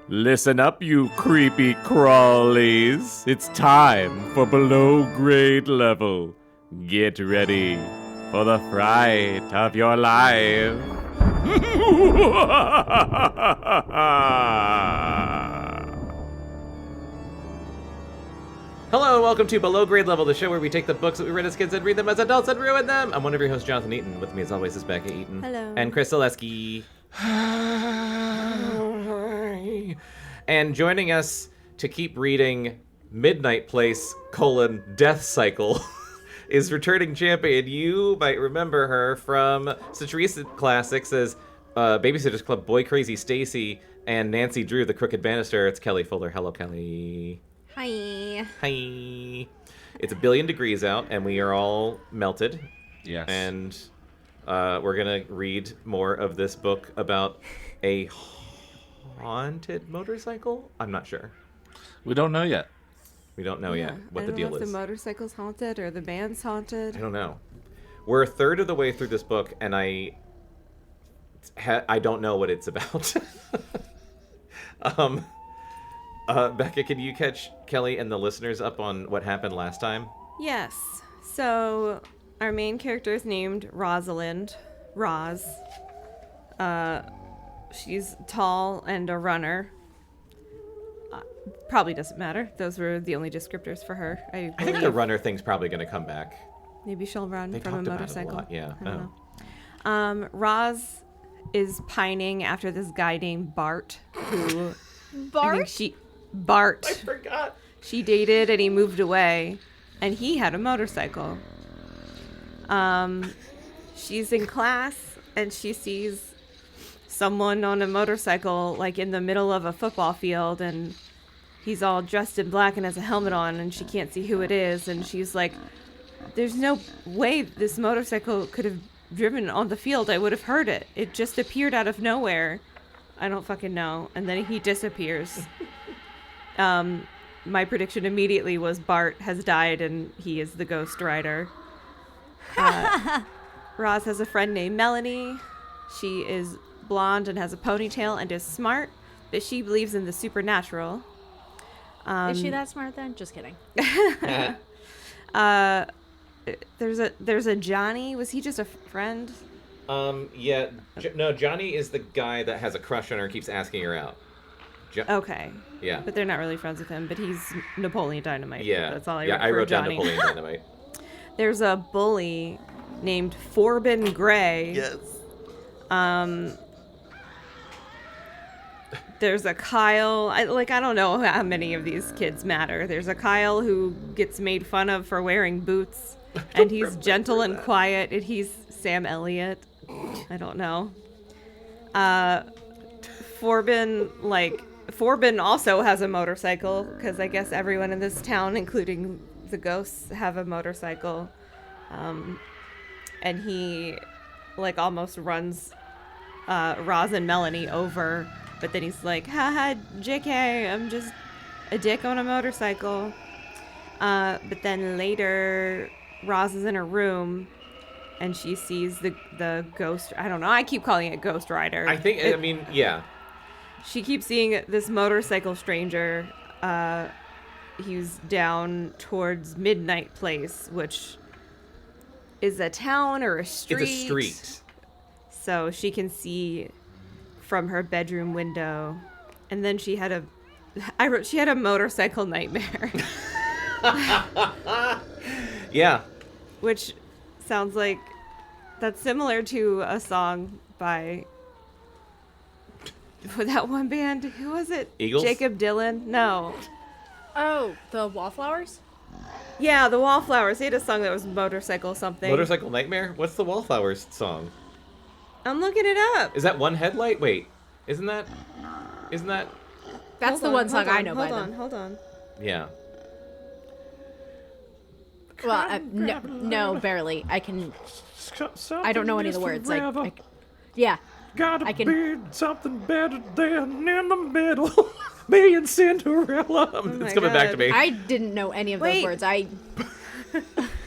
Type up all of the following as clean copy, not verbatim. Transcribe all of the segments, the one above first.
Listen up, you creepy crawlies. It's time for below grade level. Get ready for the fright of your life. Hello and welcome to Below Grade Level, the show where we take the books that we read as kids and read them as adults and ruin them. I'm one of your hosts, Jonathan Eaton. With me as always is Bekah Eaton. Hello. And Chris Zaleski. And joining us to keep reading Midnight Place, Death Cycle is returning champion. You might remember her from such recent classics as Babysitter's Club, Boy Crazy Stacy, and Nancy Drew, The Crooked Banister. It's Kelly Fuller. Hello, Kelly. Hi. Hi. It's 1 billion degrees out, and we are all melted. Yes. And we're going to read more of this book about a haunted motorcycle? I'm not sure. We don't know yet. We don't know yet what the deal I don't know if is. the motorcycle's haunted or the band's haunted. I don't know. We're a third of the way through this book, and I don't know what it's about. Bekah, can you catch Kelly and the listeners up on what happened last time? Yes. So our main character is named Rosalind. Roz. She's tall and a runner. Probably doesn't matter. Those were the only descriptors for her. I think the runner thing's probably going to come back. Maybe she'll run They from a talked about it a motorcycle. lot, yeah. I don't know. Roz is pining after this guy named Bart, who Bart? Bart. I forgot. She dated and he moved away, and he had a motorcycle. She's in class and she sees someone on a motorcycle like in the middle of a football field, and he's all dressed in black and has a helmet on, and she can't see who it is, and she's like, there's no way this motorcycle could have driven on the field. I would have heard it. It just appeared out of nowhere. I don't fucking know. And then he disappears. My prediction immediately was Bart has died and he is the ghost rider. Roz has a friend named Melanie. She is blonde and has a ponytail and is smart, but she believes in the supernatural. Is she that smart then? Just kidding. There's a Johnny. Was he just a friend? Yeah. No, Johnny is the guy that has a crush on her and keeps asking her out. Okay. Yeah. But they're not really friends with him, but he's Napoleon Dynamite. Yeah. That's all I yeah, wrote I for wrote down Johnny. Napoleon Dynamite. There's a bully named Forbin Gray. Yes. There's a Kyle. I don't know how many of these kids matter. There's a Kyle who gets made fun of for wearing boots, and he's gentle and quiet, and he's Sam Elliott. I don't know. Forbin also has a motorcycle, because I guess everyone in this town, including the ghosts, have a motorcycle. And he almost runs Roz and Melanie over, but then he's like, haha, JK, I'm just a dick on a motorcycle. But then later, Roz is in her room and she sees the ghost. I don't know. I keep calling it Ghost Rider. Yeah. She keeps seeing this motorcycle stranger. He's down towards Midnight Place, which is a town or a street. It's a street. So she can see from her bedroom window. And then she had a motorcycle nightmare. Yeah. Which sounds like that's similar to a song by that one band. Who was it? Eagles? Jacob Dylan? No. Oh, the Wallflowers? Yeah, the Wallflowers. They had a song that was motorcycle something. Motorcycle Nightmare? What's the Wallflowers song? I'm looking it up. Is that One Headlight? Wait. Isn't that... That's the one song I know by them. Hold on. Yeah. Well, no, barely. I don't know any of the words. Yeah. Gotta be something better than in the middle. Me and Cinderella. It's coming back to me. I didn't know any of those words. I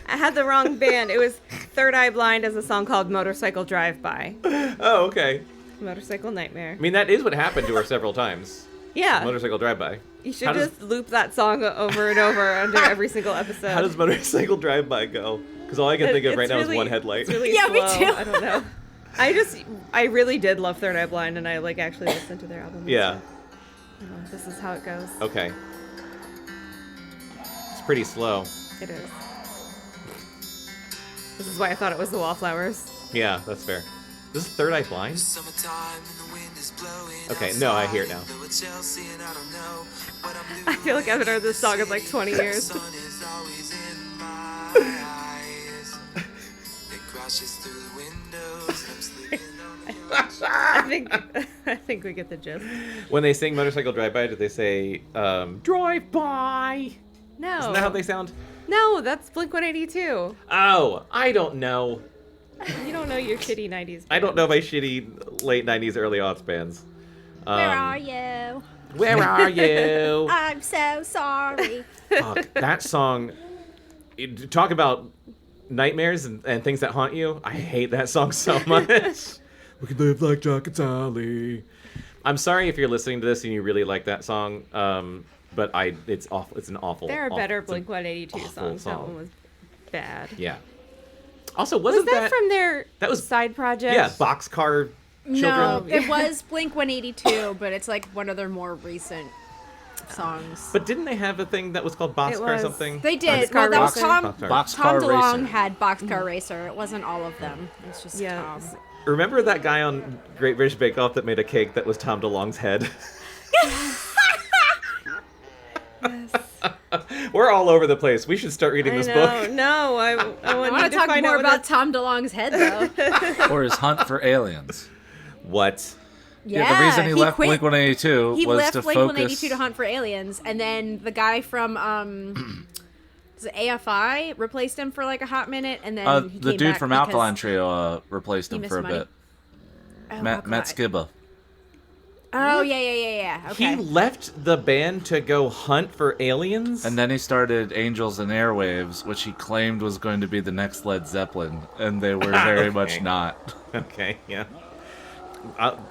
had the wrong band. It was Third Eye Blind has a song called Motorcycle Drive-By. Oh, okay. Motorcycle Nightmare. I mean, that is what happened to her several times. Yeah. Motorcycle Drive-By. You should just loop that song over and over under every single episode. How does Motorcycle Drive-By go? Because all I can think of right now is One Headlight. It's really Yeah, me slow. too. I don't know. I really did love Third Eye Blind, and I like actually listened to their album. and Yeah. stuff. This is how it goes. Okay. It's pretty slow. It is. This is why I thought it was the Wallflowers. Yeah, that's fair. This is Third Eye Blind? Okay, no, I hear it now. I feel like I haven't heard this song in like 20 years. I think we get the gist. When they sing Motorcycle Drive-By, do they say, Drive-By? No. Isn't that how they sound? No, that's Blink-182. Oh, I don't know. You don't know your shitty 90s I don't know my shitty late 90s, early aughts bands. Where are you? Where are you? I'm so sorry. Fuck, that song. Talk about nightmares and things that haunt you. I hate that song so much. We could live like Jack and Sally. I'm sorry if you're listening to this and you really like that song, but it's awful. It's an awful. There are awful, better it's an Blink-182 awful songs. That song. one was bad. Yeah. Also, Was wasn't that from their that was- side project? Yeah, Boxcar Children. No, it was Blink-182, but it's like one of their more recent songs. But didn't they have a thing that was called Boxcar or was. something? They did. Boxcar Well, that was Racer. Tom. Boxcar. Tom Boxcar DeLonge Racer. had Boxcar Racer. It wasn't all of them. It was just Yeah. Tom. Remember that guy on Great British Bake Off that made a cake that was Tom DeLonge's head? We're all over the place. We should start reading this book. No, I I want want to talk find more out what about Tom DeLonge's head, though. Or his hunt for aliens. What? Yeah, the reason he left quit- Blink-182 He was left to Blink-182 focus... to hunt for aliens, and then the guy from was it AFI replaced him for like a hot minute, and then he the came dude back from because Alkaline Trio replaced he him missed for a money. bit. Oh, Matt God. Skiba. Oh yeah. Okay. He left the band to go hunt for aliens? And then he started Angels and Airwaves, which he claimed was going to be the next Led Zeppelin, and they were very much not. Okay, yeah.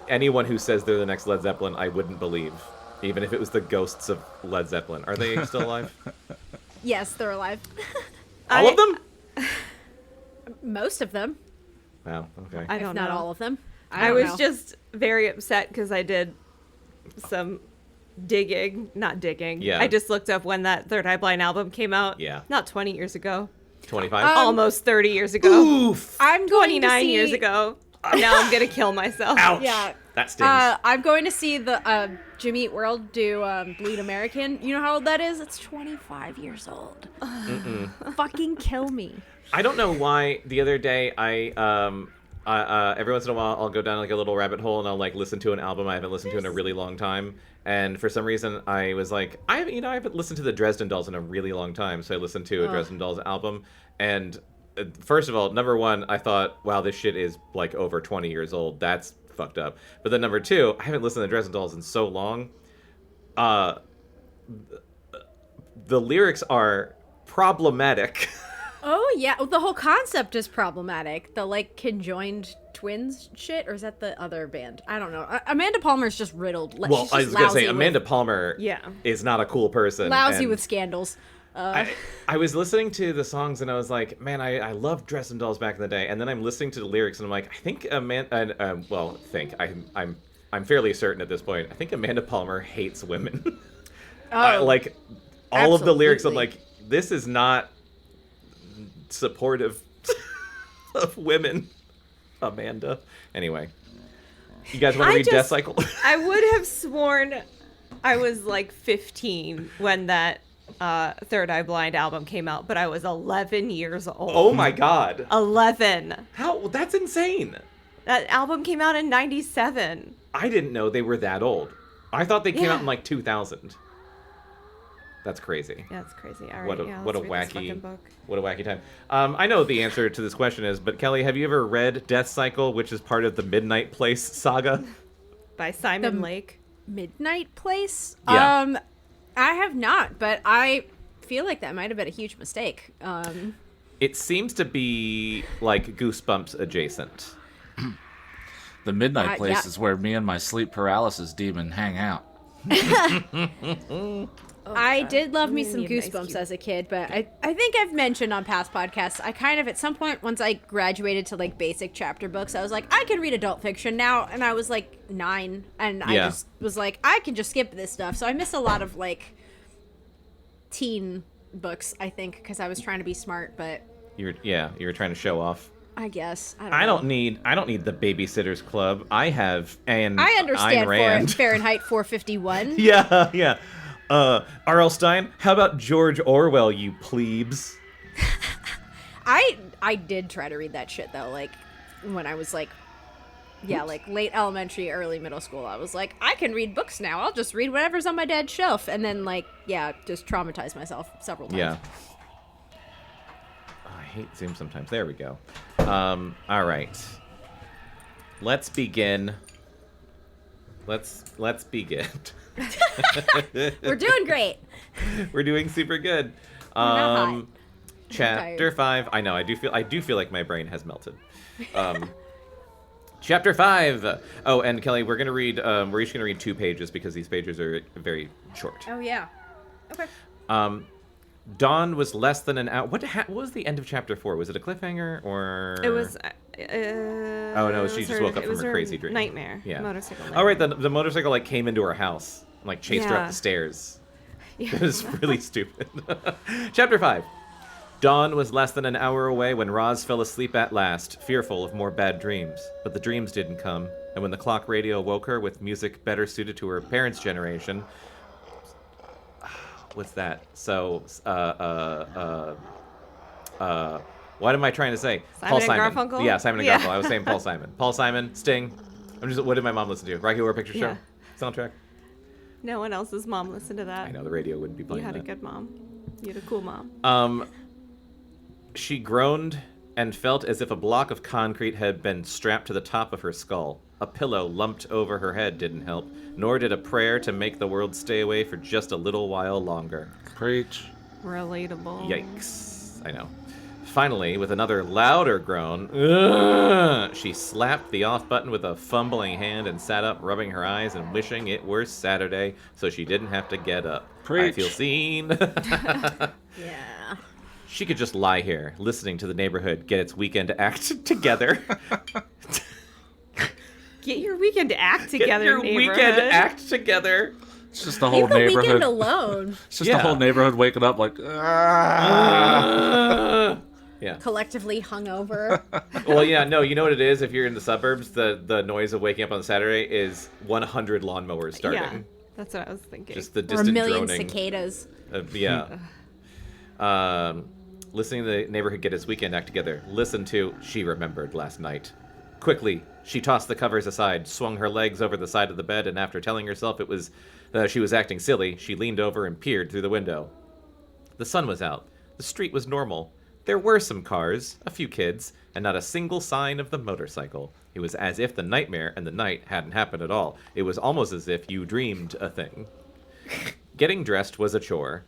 Anyone who says they're the next Led Zeppelin, I wouldn't believe. Even if it was the ghosts of Led Zeppelin. Are they still alive? Yes, they're alive. All of them? Most of them, Wow, okay. I if don't not know. all of them. I don't was know. just very upset because I did some not digging. Yeah. I just looked up when that Third Eye Blind album came out. Yeah. Not 20 years ago. 25? Almost 30 years ago. Oof! I'm going to 29 see, years ago. Now I'm going to kill myself. Ouch! Yeah. That stings. I'm going to see the Jimmy Eat World do Bleed American. You know how old that is? It's 25 years old. Fucking kill me. I don't know why the other day every once in a while I'll go down like a little rabbit hole and I'll like listen to an album I haven't listened to in a really long time. And for some reason I was like, I haven't listened to the Dresden Dolls in a really long time. So I listened to a Dresden Dolls album. And first of all, number one, I thought, wow, this shit is like over 20 years old. That's fucked up. But then number two, I haven't listened to Dresden Dolls in so long. The lyrics are problematic. Oh yeah, the whole concept is problematic. The like conjoined twins shit, or is that the other band? I don't know. Amanda Palmer's just riddled. Well, She's I just was gonna say lousy Amanda with, Palmer is not a cool person. lousy and with scandals. I was listening to the songs and I was like, man, I loved Dresden Dolls back in the day. And then I'm listening to the lyrics and I'm like, I think I'm fairly certain at this point. I think Amanda Palmer hates women. Like all of the lyrics, I'm absolutely. like, this is not supportive of women, Amanda. Anyway, you guys want to read Death Cycle? I would have sworn I was like 15 when that Third Eye Blind album came out, but I was 11 years old. Oh my god. 11. How? That's insane. That album came out in 97. I didn't know they were that old. I thought they came Yeah. out in like 2000. That's crazy. Yeah, it's crazy. All right, What a yeah, what a let's read this wacky fucking book. what a wacky time. I know the answer to this question is, but Kelly, have you ever read Death Cycle, which is part of the Midnight Place saga? By Simon The- Lake. Midnight Place. Yeah. I have not, but I feel like that might have been a huge mistake. It seems to be like Goosebumps adjacent. The Midnight Place yeah. is where me and my sleep paralysis demon hang out. I did love me I'm some gonna need an ice Goosebumps cube. as a kid, but I think I've mentioned on past podcasts, I kind of, at some point, once I graduated to, like, basic chapter books, I was like, I can read adult fiction now, and I was, like, 9, and I Yeah. just was like, I can just skip this stuff, so I miss a lot of, like, teen books, I think, because I was trying to be smart, but You were trying to show off. I guess, I I know. don't need the Babysitters Club. I have and I understand Ayn Rand. Fahrenheit 451. Yeah. R.L. Stein, how about George Orwell, you plebes? I did try to read that shit though, like when I was like like late elementary, early middle school. I was like, I can read books now. I'll just read whatever's on my dad's shelf, and then just traumatize myself several times. Yeah. I hate Zoom sometimes. There we go. All right. Let's begin. Let's begin. We're doing great. We're doing super good. not hot. Chapter tired. 5. I know. I do feel like my brain has melted. Chapter 5. Oh, and Kelly, we're gonna read. We're each gonna read 2 pages because these pages are very short. Oh yeah. Okay. Dawn was less than an hour. What was the end of chapter 4? Was it a cliffhanger or? It was. Oh no, she just woke up from her crazy dream. Nightmare. Yeah. Motorcycle. Oh right, nightmare. the motorcycle like came into her house and like chased her up Yeah. the stairs. Yeah. It was really stupid. Chapter 5. Dawn was less than an hour away when Roz fell asleep at last, fearful of more bad dreams. But the dreams didn't come, and when the clock radio woke her with music better suited to her parents' generation. What's that? So, what am I trying to say? Simon and Garfunkel? Yeah, Simon and Yeah. Garfunkel. I was saying Paul Simon. Paul Simon, Sting. What did my mom listen to? Rocky Horror Picture Yeah. Show? Soundtrack? No one else's mom listened to that. I know, the radio wouldn't be You playing had that. a good mom. You had a cool mom. She groaned and felt as if a block of concrete had been strapped to the top of her skull. A pillow lumped over her head didn't help, nor did a prayer to make the world stay away for just a little while longer. Preach. Relatable. Yikes. I know. Finally, with another louder groan, "Ugh," she slapped the off button with a fumbling hand and sat up, rubbing her eyes and wishing it were Saturday so she didn't have to get up. I Preach. feel seen. Yeah. She could just lie here, listening to the neighborhood get its weekend act together. Get your weekend act together, Get your neighborhood. weekend act together. It's just the whole Leave the weekend neighborhood. alone. It's just Yeah. the whole neighborhood waking up like. "Ah." Yeah. Collectively hungover. Well, yeah, no, you know what it is? If you're in the suburbs, the noise of waking up on Saturday is 100 lawnmowers starting. Yeah, that's what I was thinking. Just the Or a distant million droning. cicadas. Yeah. Listening to the neighborhood get its weekend act together. Listen to, she remembered last night. Quickly, she tossed the covers aside, swung her legs over the side of the bed, and after telling herself it was she was acting silly, she leaned over and peered through the window. The sun was out. The street was normal. There were some cars, a few kids, and not a single sign of the motorcycle. It was as if the nightmare and the night hadn't happened at all. It was almost as if you dreamed a thing. Getting dressed was a chore.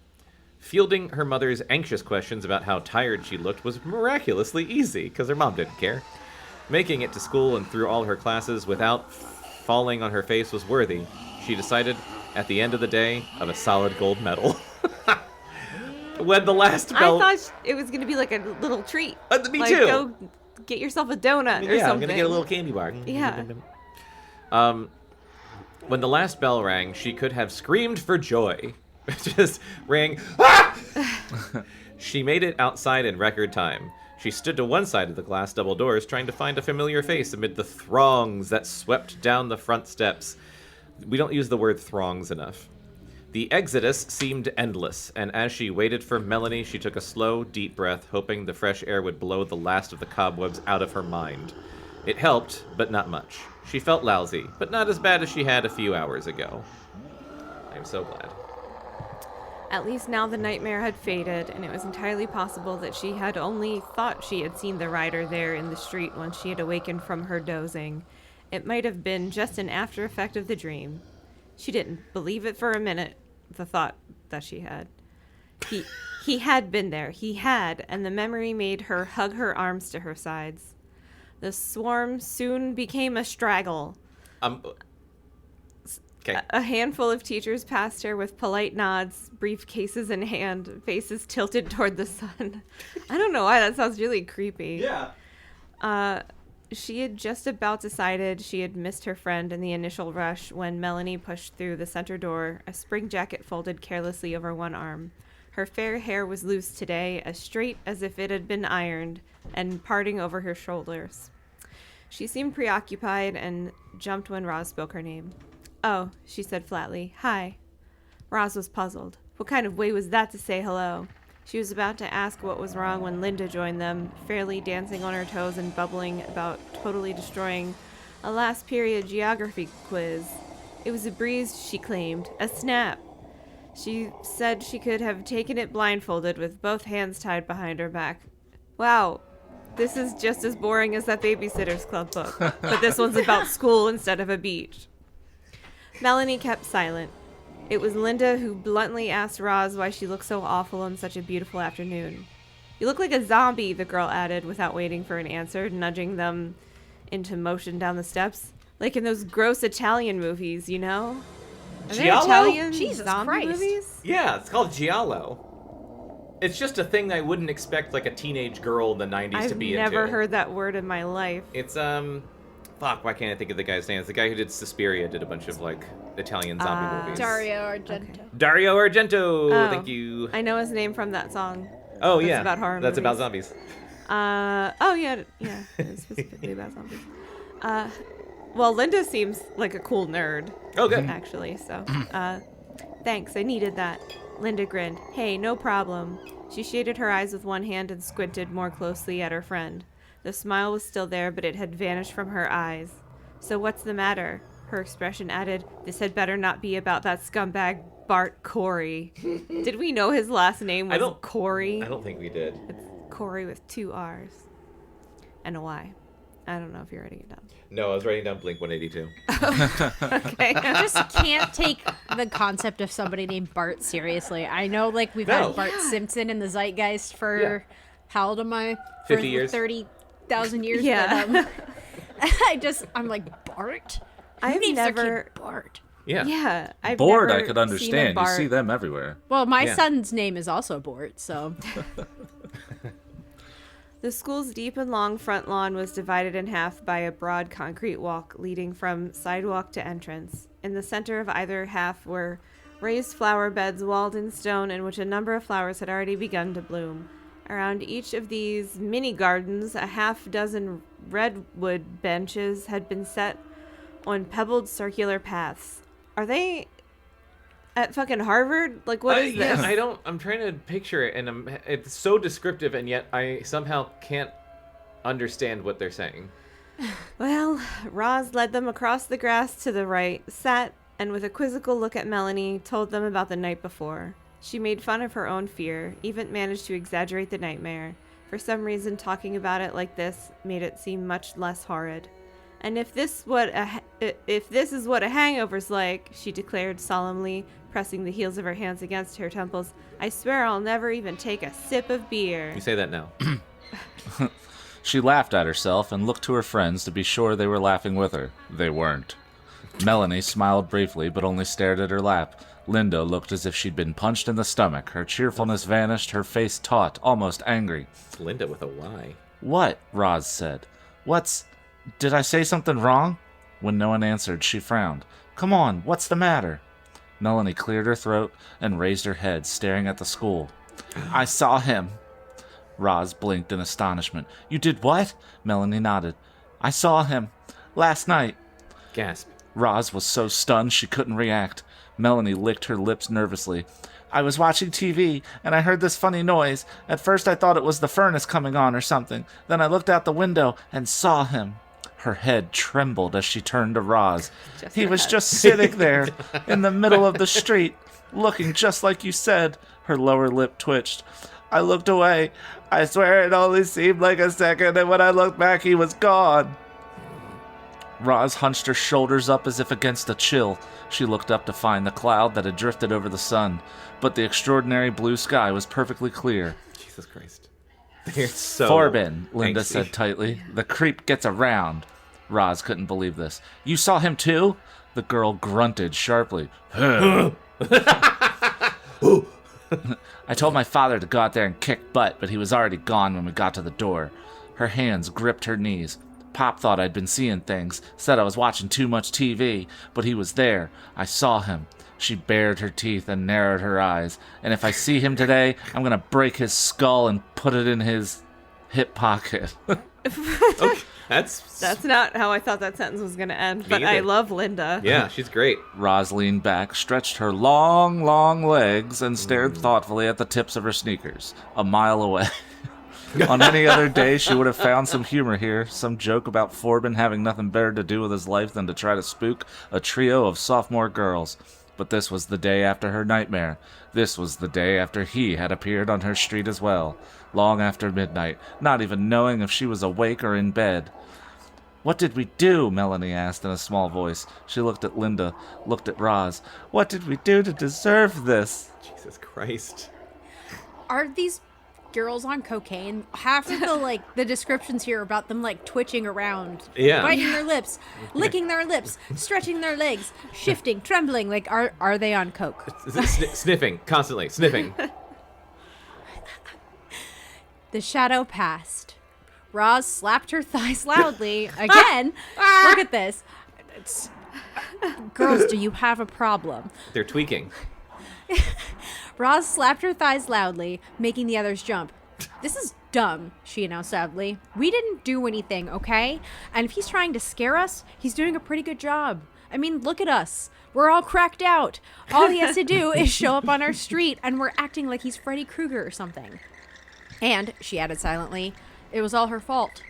Fielding her mother's anxious questions about how tired she looked was miraculously easy, because her mom didn't care. Making it to school and through all her classes without falling on her face was worthy. She decided, at the end of the day, of a solid gold medal. When the last bell... I thought it was going to be like a little treat. me like, too. Go get yourself a donut or yeah, I'm something. gonna get a little candy bar. Yeah. When the last bell rang, she could have screamed for joy. Just rang. Ah! She made it outside in record time. She stood to one side of the glass double doors, trying to find a familiar face amid the throngs that swept down the front steps. We don't use the word throngs enough. The exodus seemed endless, and as she waited for Melanie, she took a slow, deep breath, hoping the fresh air would blow the last of the cobwebs out of her mind. It helped, but not much. She felt lousy, but not as bad as she had a few hours ago. I'm so glad. At least now the nightmare had faded, and it was entirely possible that she had only thought she had seen the rider there in the street once she had awakened from her dozing. It might have been just an after effect of the dream. She didn't believe it for a minute, the thought that she had. He had been there. He had, and the memory made her hug her arms to her sides. The swarm soon became a straggle. Okay. A handful of teachers passed her with polite nods, briefcases in hand, faces tilted toward the sun. I don't know why, that sounds really creepy. Yeah. She had just about decided she had missed her friend in the initial rush when Melanie pushed through the center door, a spring jacket folded carelessly over one arm. Her fair hair was loose today, as straight as if it had been ironed, and parting over her shoulders. She seemed preoccupied and jumped when Roz spoke her name. "Oh," she said flatly. "Hi." Roz was puzzled. What kind of way was that to say hello? She was about to ask what was wrong when Linda joined them, fairly dancing on her toes and bubbling about totally destroying a last period geography quiz. It was a breeze, she claimed, a snap. She said she could have taken it blindfolded with both hands tied behind her back. Wow, this is just as boring as that Babysitter's Club book, but this one's about school instead of a beach. Melanie kept silent. It was Linda who bluntly asked Roz why she looked so awful on such a beautiful afternoon. "You look like a zombie," the girl added without waiting for an answer, nudging them into motion down the steps. "Like in those gross Italian movies, you know?" Are there Giallo? Italian Jesus zombie Christ. movies? Yeah, it's called Giallo. It's just a thing I wouldn't expect like a teenage girl in the 90s to I've be never into. heard that word in my life. It's fuck, why can't I think of the guy's name? It's the guy who did Suspiria, did a bunch of like Italian zombie movies. Dario Argento. Dario Argento. Oh. Thank you. I know his name from that song. Oh That's yeah, about horror That's about movies. zombies. Oh yeah, it's specifically about zombies. Well, Linda seems like a cool nerd. Oh, good. Actually, so, thanks, I needed that. Linda grinned. "Hey, no problem." She shaded her eyes with one hand and squinted more closely at her friend. The smile was still there, but it had vanished from her eyes. "So what's the matter?" Her expression added, "This had better not be about that scumbag Bart Corey." Did we know his last name was Corey? I don't think we did. It's Corey with 2 R's and a Y. I don't know if you're writing it down. No, I was writing down Blink 182. Okay. I just can't take the concept of somebody named Bart seriously. I know, like, we've No. had Bart Simpson in the zeitgeist for, Yeah. how old am I? 50 years. 30,000 years. Yeah. But, I'm like, Bart? Who I've names their never. kid Bart? Yeah. Yeah, I've Bored, never I could seen a understand. You Bart. see them everywhere. Well, my Yeah. son's name is also Bort, so. The school's deep and long front lawn was divided in half by a broad concrete walk leading from sidewalk to entrance. In the center of either half were raised flower beds walled in stone in which a number of flowers had already begun to bloom. Around each of these mini gardens, a half-dozen redwood benches had been set on pebbled circular paths. Are they at fucking Harvard? Like, what is this? I'm trying to picture it, and it's so descriptive, and yet I somehow can't understand what they're saying. Well, Roz led them across the grass to the right, sat, and with a quizzical look at Melanie, told them about the night before. She made fun of her own fear, even managed to exaggerate the nightmare. For some reason, talking about it like this made it seem much less horrid. "And if this is what a hangover's like," she declared solemnly, pressing the heels of her hands against her temples, "I swear I'll never even take a sip of beer." You say that now. She laughed at herself and looked to her friends to be sure they were laughing with her. They weren't. Melanie smiled briefly, but only stared at her lap. Linda looked as if she'd been punched in the stomach. Her cheerfulness vanished, her face taut, almost angry. It's Linda with a Y. "What?" Roz said. Did I say something wrong?" When no one answered, she frowned. "Come on, what's the matter?" Melanie cleared her throat and raised her head, staring at the school. "I saw him." Roz blinked in astonishment. "You did what?" Melanie nodded. "I saw him. Last night." Gasp. Roz was so stunned she couldn't react. Melanie licked her lips nervously. "I was watching TV, and I heard this funny noise. At first I thought it was the furnace coming on or something. Then I looked out the window and saw him." Her head trembled as she turned to Roz. "He was just sitting there in the middle of the street, looking just like you said." Her lower lip twitched. "I looked away. I swear it only seemed like a second, and when I looked back, he was gone." Roz hunched her shoulders up as if against a chill. She looked up to find the cloud that had drifted over the sun, but the extraordinary blue sky was perfectly clear. Jesus Christ. They're so "Forbin," Linda angsty. said tightly. "The creep gets around." Roz couldn't believe this. You saw him too? The girl grunted sharply. I told my father to go out there and kick butt, but he was already gone when we got to the door. Her hands gripped her knees. Pop thought I'd been seeing things, said I was watching too much TV, but he was there. I saw him. She bared her teeth and narrowed her eyes. And if I see him today, I'm going to break his skull and put it in his hip pocket. Okay, That's not how I thought that sentence was going to end, but either. I love Linda. Yeah, she's great. Roz leaned back, stretched her long, long legs, and stared thoughtfully at the tips of her sneakers, a mile away. On any other day, she would have found some humor here, some joke about Forbin having nothing better to do with his life than to try to spook a trio of sophomore girls. But this was the day after her nightmare. This was the day after he had appeared on her street as well, long after midnight, not even knowing if she was awake or in bed. What did we do? Melanie asked in a small voice. She looked at Linda, looked at Roz. What did we do to deserve this? Jesus Christ. Are these girls on cocaine? Half of the descriptions here about them twitching around, Yeah. biting their lips, licking their lips, stretching their legs, shifting, trembling. Are they on coke? Sniffing, constantly sniffing. The shadow passed. Roz slapped her thighs loudly. Again, look at this. Girls, do you have a problem? They're tweaking. Roz slapped her thighs loudly, making the others jump. This is dumb, she announced loudly. We didn't do anything, okay? And if he's trying to scare us, he's doing a pretty good job. I mean, look at us. We're all cracked out. All he has to do is show up on our street, and we're acting like he's Freddy Krueger or something. And, she added silently, it was all her fault.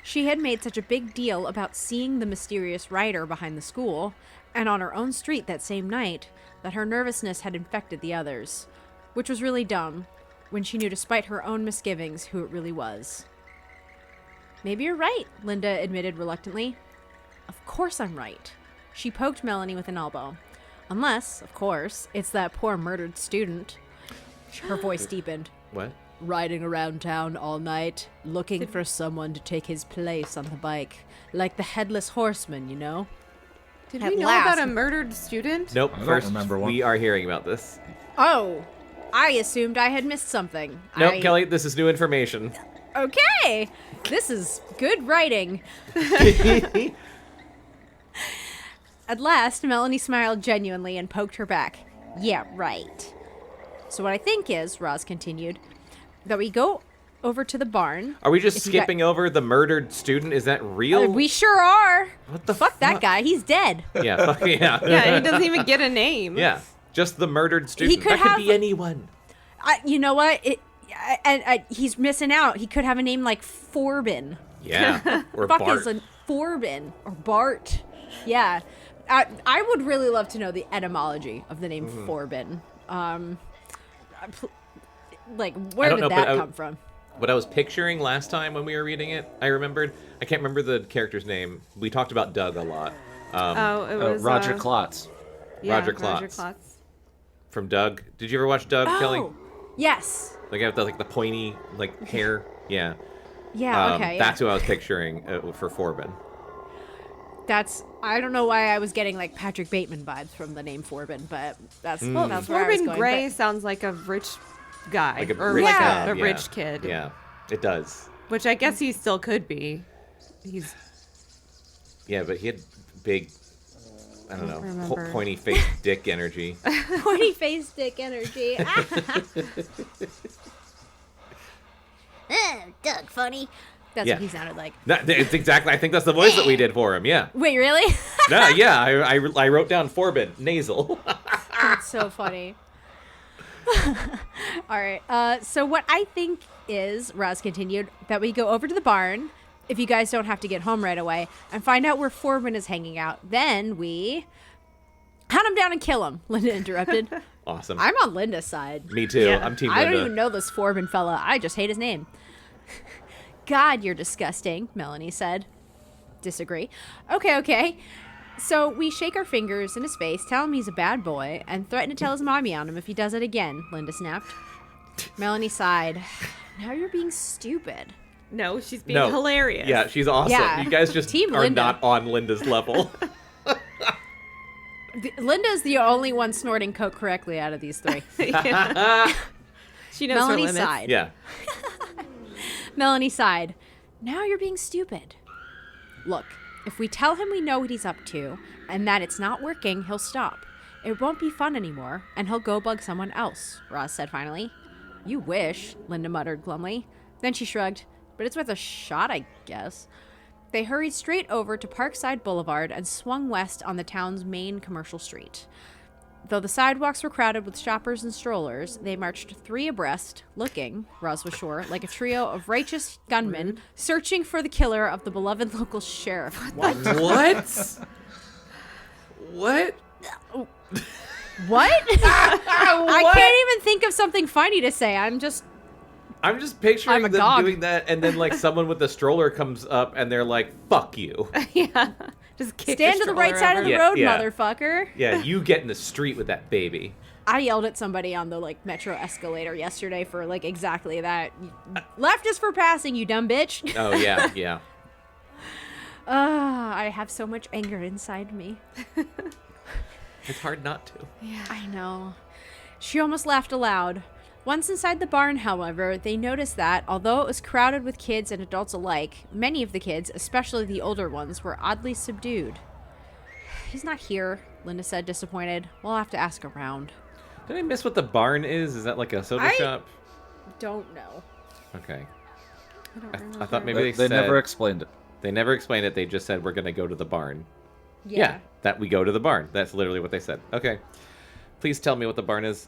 She had made such a big deal about seeing the mysterious rider behind the school, and on her own street that same night, that her nervousness had infected the others, which was really dumb, when she knew despite her own misgivings who it really was. Maybe you're right, Linda admitted reluctantly. Of course I'm right. She poked Melanie with an elbow. Unless, of course, it's that poor murdered student. Her voice deepened. What? Riding around town all night, looking for someone to take his place on the bike. Like the headless horseman, you know? Did At we know last. about a murdered student? Nope. I don't First, remember one. we are hearing about this. Oh, I assumed I had missed something. Nope, Kelly, this is new information. Okay, this is good writing. At last, Melanie smiled genuinely and poked her back. Yeah, right. So what I think is, Roz continued, that we go over to the barn. Are we just If you got- skipping over the murdered student? Is that real? We sure are. What the Fuck that guy. He's dead. Yeah, fuck yeah. Yeah, he doesn't even get a name. Yeah, just the murdered student. could that could have- be anyone. You know what? He's missing out. He could have a name like Forbin. Yeah, or Fuck Bart. is a Forbin or Bart. Yeah. I would really love to know the etymology of the name Forbin. Where don't did know, that but come from? What I was picturing last time when we were reading it, I can't remember the character's name. We talked about Doug a lot. It was Roger Klotz. yeah, Roger Klotz. From Doug. Did you ever watch Doug, Kelly? Oh, yes. Like, have the pointy, hair? Yeah. Yeah, okay. That's who I was picturing for Forbin. I don't know why I was getting Patrick Bateman vibes from the name Forbin, but that's where I was Corbin going. Gray but- sounds like a rich guy. Like a or rich like guy, a yeah. rich kid. Yeah, it does. Which I guess he still could be. He's Yeah, but he had big, I don't know, remember. pointy face dick energy. Pointy face dick energy. Doug, funny. That's Yeah. what he sounded like. It's exactly. I think that's the voice that we did for him. Yeah. Wait, really? No, yeah. I wrote down Forbin nasal. That's so funny. All right. So what I think is, Roz continued, that we go over to the barn, if you guys don't have to get home right away, and find out where Forbin is hanging out. Then we hunt him down and kill him, Linda interrupted. Awesome. I'm on Linda's side. Me too. Yeah. I'm Team I Linda. don't even know this Forbin fella. I just hate his name. God, you're disgusting, Melanie said. Disagree. Okay. So we shake our fingers in his face, tell him he's a bad boy, and threaten to tell his mommy on him if he does it again, Linda snapped. Melanie sighed. Now you're being stupid. No, she's being hilarious. Yeah, she's awesome. Yeah. You guys just Team are Linda. not on Linda's level. Linda's the only one snorting coke correctly out of these three. Yeah. She knows Melanie her limits. sighed. Yeah. Melanie sighed. Now you're being stupid. Look, if we tell him we know what he's up to and that it's not working, he'll stop. It won't be fun anymore, and he'll go bug someone else, Roz said finally. You wish, Linda muttered glumly. Then she shrugged. But it's worth a shot, I guess. They hurried straight over to Parkside Boulevard and swung west on the town's main commercial street. Though the sidewalks were crowded with shoppers and strollers, they marched three abreast, looking, Roz was sure, like a trio of righteous gunmen searching for the killer of the beloved local sheriff. What? What? What? What? I can't even think of something funny to say. I'm just picturing I'm a them gog. doing that, and then like someone with the stroller comes up, and they're like, "Fuck you." Yeah. Just kick stand to the right side of the Yeah, road, yeah. motherfucker. Yeah, you get in the street with that baby. I yelled at somebody on the like metro escalator yesterday for like exactly that. Left is for passing, you dumb bitch. Oh yeah, yeah. I have so much anger inside me. It's hard not to. I know. She almost laughed aloud. Once inside the barn, however, they noticed that, although it was crowded with kids and adults alike, many of the kids, especially the older ones, were oddly subdued. He's not here, Linda said, disappointed. We'll have to ask around. Did I miss what the barn is? Is that like a soda shop? Don't know. Okay. I don't remember. I thought maybe they They said... never explained it. They never explained it. They just said, we're going to go to the barn. Yeah, that we go to the barn. That's literally what they said. Okay. Please tell me what the barn is.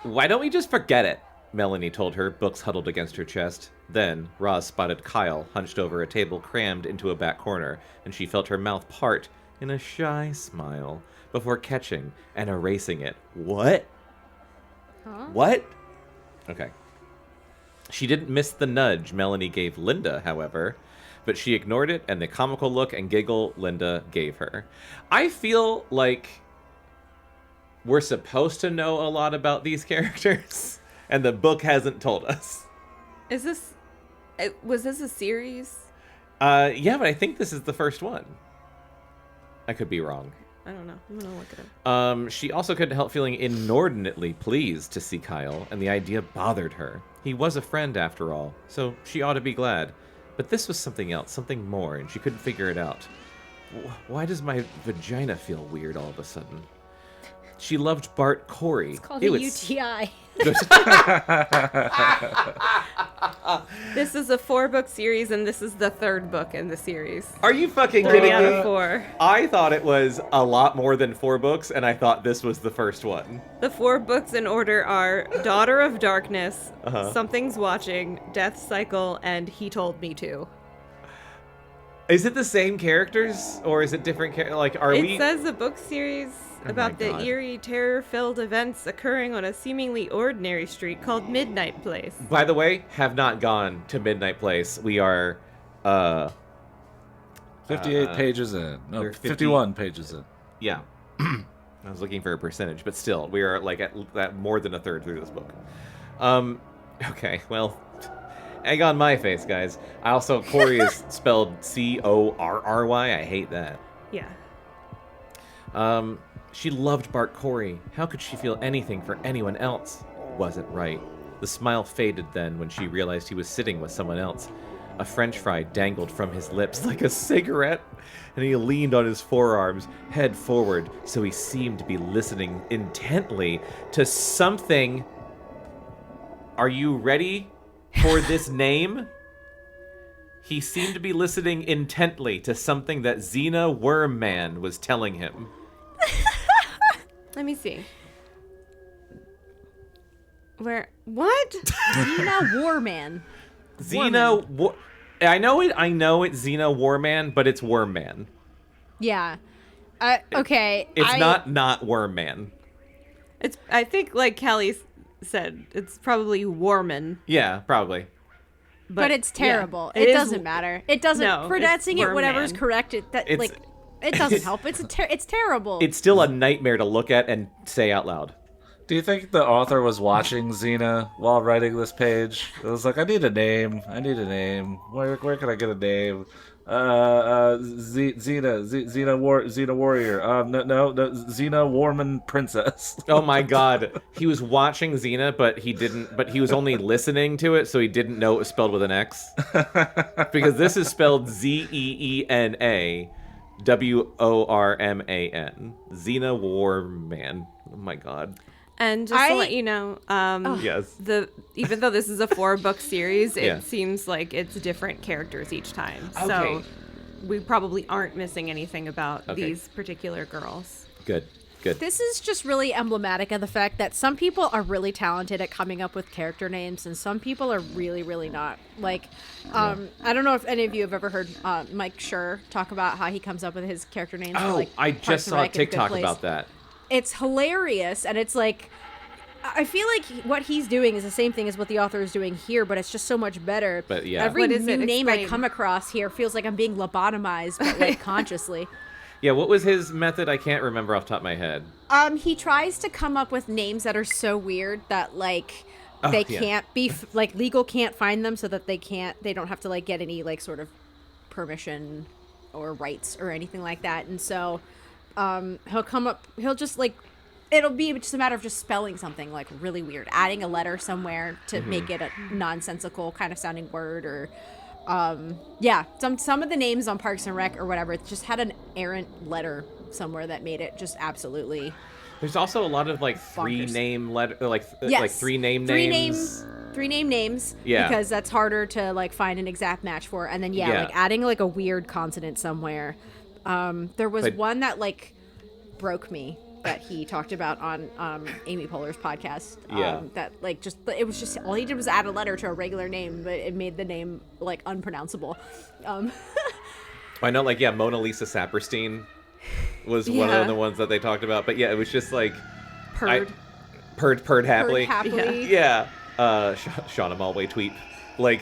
Why don't we just forget it? Melanie told her, books huddled against her chest. Then, Roz spotted Kyle hunched over a table crammed into a back corner, and she felt her mouth part in a shy smile before catching and erasing it. What? Huh? What? Okay. She didn't miss the nudge Melanie gave Linda, however, but she ignored it and the comical look and giggle Linda gave her. I feel like we're supposed to know a lot about these characters, and the book hasn't told us. Is this... Was this a series? Yeah, but I think this is the first one. I could be wrong. I don't know. I'm gonna look it up. She also couldn't help feeling inordinately pleased to see Kyle, and the idea bothered her. He was a friend, after all, so she ought to be glad. But this was something else, something more, and she couldn't figure it out. Why does my vagina feel weird all of a sudden? She loved Bart Corey. It's called Ew, a it's- UTI. This is a 4-book series, and this is the 3rd book in the series. Are you fucking 3 kidding out me? of 4. I thought it was a lot more than 4 books, and I thought this was the first one. The 4 books in order are Daughter of Darkness, Uh-huh. Something's Watching, Death Cycle, and He Told Me To. Is it the same characters, or is it different? Are It we? says a book series Oh about my the God. eerie, terror-filled events occurring on a seemingly ordinary street called Midnight Place. By the way, have not gone to Midnight Place. We are, 58 pages in. No, we're 50 51 pages in. yeah. I was looking for a percentage, but still, we are like at more than a third through this book. Okay, well, egg on my face, guys. Corey is spelled Corry. I hate that. Yeah. She loved Bart Corey. How could she feel anything for anyone else? Wasn't right. The smile faded then when she realized he was sitting with someone else. A French fry dangled from his lips like a cigarette, and he leaned on his forearms, head forward, so he seemed to be listening intently to something. Are you ready for this name? He seemed to be listening intently to something that Xena Wormman was telling him. Let me see. What? Xena Warman. I know it's Xena Warman, but it's Wormman. Yeah. Okay. It's not Wormman. I think, like Callie said, it's probably Warman. Yeah, probably. But it's terrible. Yeah, It is- doesn't matter. It doesn't. No, Pronouncing it's it whatever is Wormman. correct. It doesn't help. It's terrible. It's still a nightmare to look at and say out loud. Do you think the author was watching Xena while writing this page? It was like, I need a name. Where can I get a name? Xena Warrior. No, Xena Warman Princess. Oh my god. He was watching Xena, but he was only listening to it, so he didn't know it was spelled with an X. Because this is spelled Zeena Worman. Xena Warman. Oh my god. And just to let you know, Yes. even though this is a 4-book series, it Yeah. seems like it's different characters each time. Okay. So we probably aren't missing anything about Okay. these particular girls. Good. This is just really emblematic of the fact that some people are really talented at coming up with character names, and some people are really, really not. Like, I don't know if any of you have ever heard Mike Schur talk about how he comes up with his character names. Oh, for, like, I Parks just and saw a Rec and Good TikTok Place. about that. It's hilarious, and it's like, I feel like what he's doing is the same thing as what the author is doing here, but it's just so much better. But yeah. Every What is new it? name I Explain. come across here feels like I'm being lobotomized, but like consciously. Yeah, what was his method? I can't remember off the top of my head. He tries to come up with names that are so weird that like Oh, they yeah. can't be like legal can't find them, so that they don't have to like get any like sort of permission or rights or anything like that. And so he'll just like it'll be just a matter of just spelling something like really weird, adding a letter somewhere to make it a nonsensical kind of sounding word, or some of the names on Parks and Rec or whatever, it just had an errant letter somewhere that made it just absolutely There's also a lot of like Bonkers. three name names. Three name names. Yeah. Because that's harder to like find an exact match for. And then Yeah. like adding like a weird consonant somewhere. There was But- one that like broke me that he talked about on Amy Poehler's podcast. Yeah. That like it was just all he did was add a letter to a regular name, but it made the name like unpronounceable. I know, like, yeah, Mona Lisa Saperstein was one Yeah. of the ones that they talked about. But yeah, it was just like Purred. purred happily. Happily. Yeah. Shauna Malway tweet. Like,